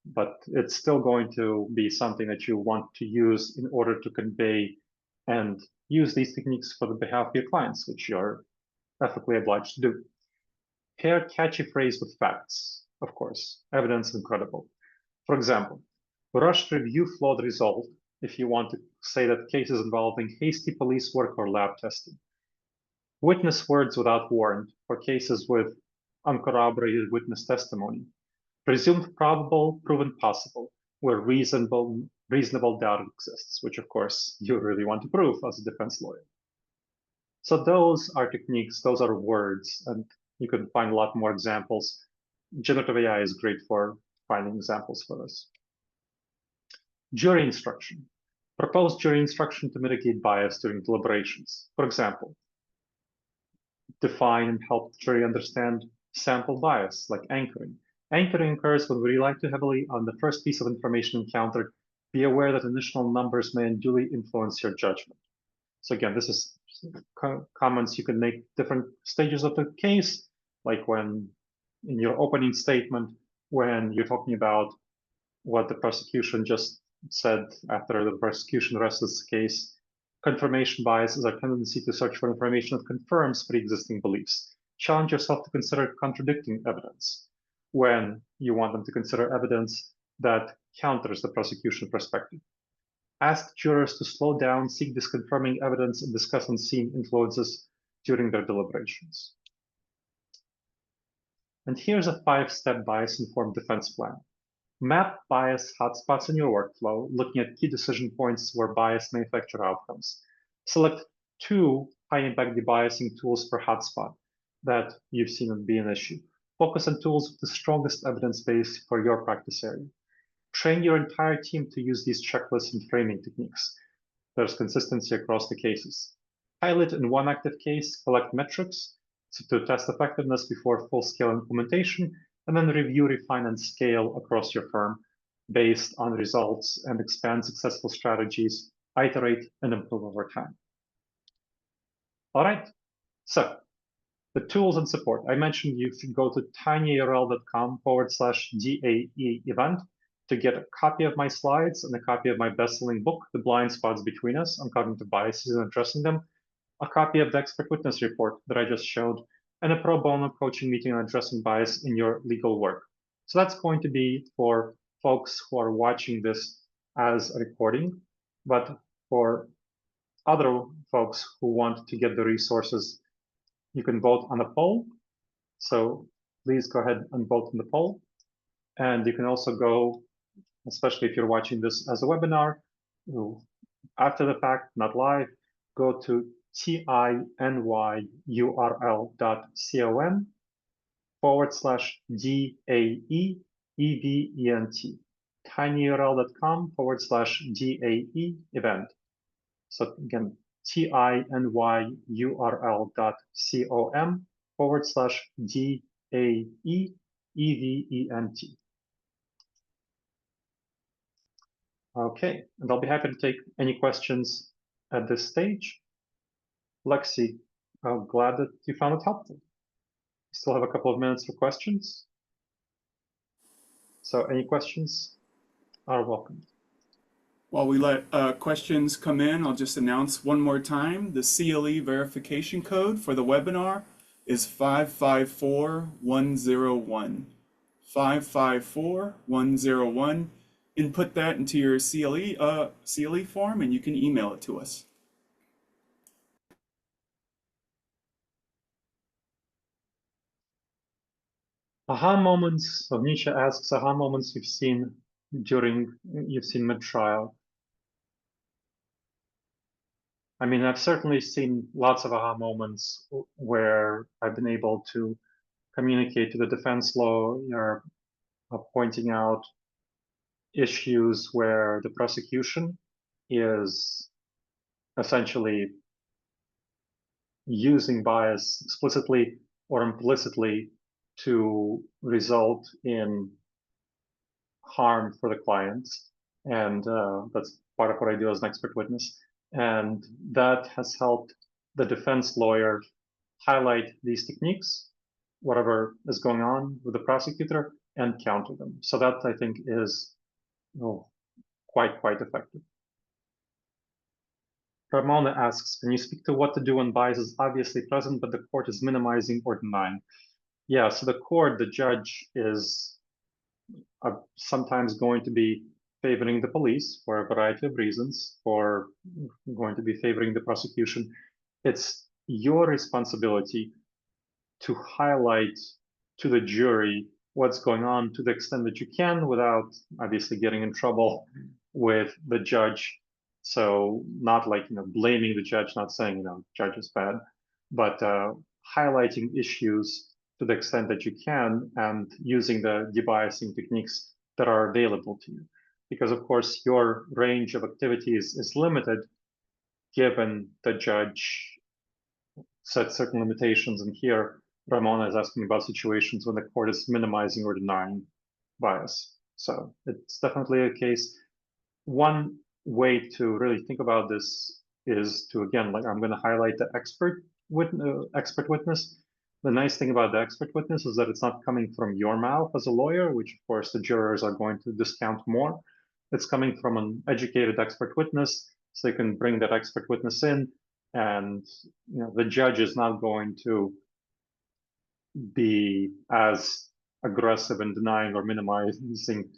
but it's still going to be something that you want to use in order to convey and use these techniques for the behalf of your clients, which you're ethically obliged to do. Pair catchy phrase with facts, of course, evidence and credible. For example, rushed review flawed result if you want to say that cases involving hasty police work or lab testing. Witness words without warrant for cases with uncorroborated witness testimony. Presumed probable, proven possible, where reasonable doubt exists, which of course you really want to prove as a defense lawyer. So those are techniques, those are words, and you can find a lot more examples. Generative AI is great for finding examples for this. Jury instruction. Propose jury instruction to mitigate bias during deliberations. For example, define and help the jury understand sample bias, like anchoring. Anchoring occurs when we rely too heavily on the first piece of information encountered. Be aware that initial numbers may unduly influence your judgment. So again, this is comments you can make different stages of the case, like when in your opening statement, when you're talking about what the prosecution just said after the prosecution rests the case. Confirmation bias is a tendency to search for information that confirms pre-existing beliefs. Challenge yourself to consider contradicting evidence when you want them to consider evidence that counters the prosecution perspective. Ask jurors to slow down, seek disconfirming evidence, and discuss unseen influences during their deliberations. And here's a 5-step bias-informed defense plan. Map bias hotspots in your workflow, looking at key decision points where bias may affect your outcomes. Select 2 high-impact debiasing tools per hotspot that you've seen would be an issue. Focus on tools with the strongest evidence base for your practice area. Train your entire team to use these checklists and framing techniques. There's consistency across the cases. Pilot in one active case, collect metrics to test effectiveness before full-scale implementation, and then review, refine, and scale across your firm based on results and expand successful strategies, iterate, and improve over time. All right, so the tools and support. I mentioned you should go to tinyurl.com/DAE event to get a copy of my slides and a copy of my best-selling book, The Blind Spots Between Us, on Cognitive Biases and Addressing Them, a copy of the expert witness report that I just showed, and a pro bono coaching meeting on addressing bias in your legal work. So that's going to be for folks who are watching this as a recording, but for other folks who want to get the resources, you can vote on a poll. So please go ahead and vote on the poll. And you can also go, especially if you're watching this as a webinar, after the fact, not live, go to tinyurl.com/DAE-EVENT, tinyurl.com/DAE event. So again, tinyurl.com/DAE-EVENT. Okay, and I'll be happy to take any questions at this stage. Lexi, I'm glad that you found it helpful. We still have a couple of minutes for questions. So any questions are welcome. While we let questions come in, I'll just announce one more time, the CLE verification code for the webinar is 554101. 554101. Input that into your CLE form and you can email it to us. Aha moments, so Nisha asks, aha moments you've seen mid-trial. I mean, I've certainly seen lots of aha moments where I've been able to communicate to the defense lawyer, pointing out issues where the prosecution is essentially using bias explicitly or implicitly to result in harm for the clients. And that's part of what I do as an expert witness. And that has helped the defense lawyer highlight these techniques, whatever is going on with the prosecutor, and counter them. So that, I think, is quite effective. Ramona asks, can you speak to what to do when bias is obviously present, but the court is minimizing or denying? Yeah, so the judge is sometimes going to be favoring the police for a variety of reasons, or going to be favoring the prosecution. It's your responsibility to highlight to the jury what's going on to the extent that you can without obviously getting in trouble with the judge. So not like, blaming the judge, not saying, judge is bad, but highlighting issues to the extent that you can and using the debiasing techniques that are available to you. Because of course, your range of activities is limited given the judge set certain limitations. And here, Ramona is asking about situations when the court is minimizing or denying bias. So it's definitely a case. One way to really think about this is to, again, like I'm going to highlight the expert witness. The nice thing about the expert witness is that it's not coming from your mouth as a lawyer, which of course the jurors are going to discount more. It's coming from an educated expert witness, so you can bring that expert witness in, and the judge is not going to be as aggressive in denying or minimizing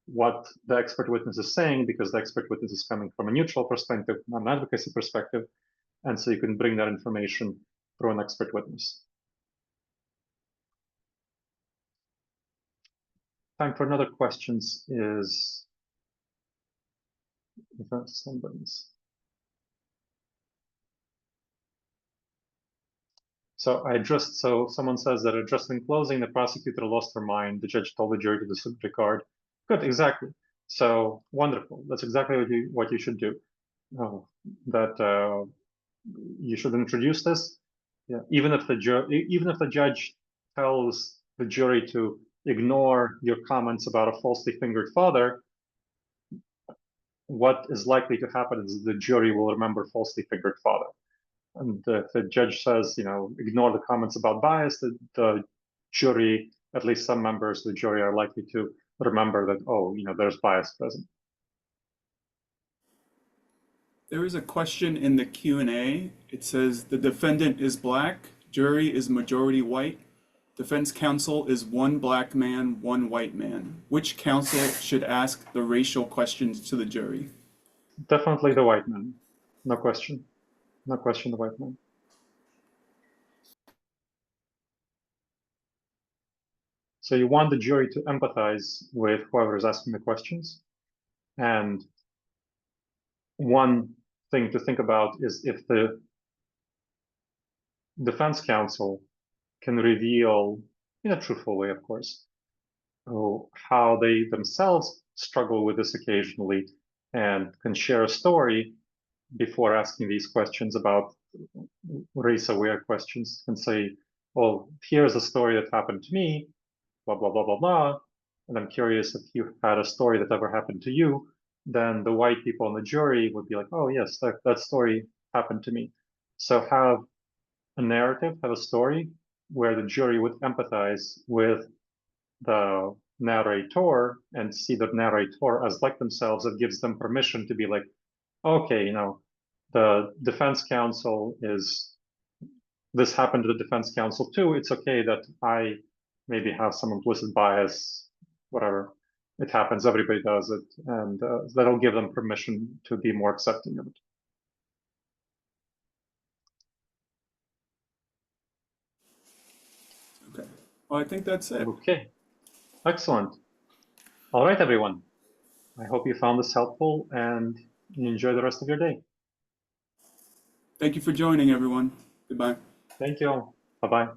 what the expert witness is saying, because the expert witness is coming from a neutral perspective, not an advocacy perspective. And so you can bring that information through an expert witness. Time for another questions is if that's somebody's. So someone says that just in closing, the prosecutor lost her mind. The judge told the jury to disregard. Good, exactly. So wonderful. That's exactly what you should do. You should introduce this. Yeah. Even if the judge tells the jury to ignore your comments about a falsely fingered father, what is likely to happen is the jury will remember falsely fingered father. And if the judge says, ignore the comments about bias, the jury, at least some members of the jury, are likely to remember that, oh, there's bias present. There is a question in the Q&A. It says the defendant is black, jury is majority white, defense counsel is one black man, one white man. Which counsel should ask the racial questions to the jury? Definitely the white man. No question. No question, the white man. So you want the jury to empathize with whoever is asking the questions. And one thing to think about is if the defense counsel can reveal, in a truthful way, of course, how they themselves struggle with this occasionally and can share a story before asking these questions about race-aware questions, and say, well, here's a story that happened to me, blah, blah, blah, blah, blah, and I'm curious if you had a story that ever happened to you, then the white people in the jury would be like, oh, yes, that story happened to me. So have a narrative, have a story where the jury would empathize with the narrator and see the narrator as like themselves. It gives them permission to be like, okay, the defense counsel this happened to the defense counsel too. It's okay that I maybe have some implicit bias, whatever. It happens, everybody does it. And that'll give them permission to be more accepting of it. Okay. Well, I think that's it. Okay, excellent. All right, everyone. I hope you found this helpful and you enjoy the rest of your day. Thank you for joining, everyone. Goodbye. Thank you all. Bye-bye.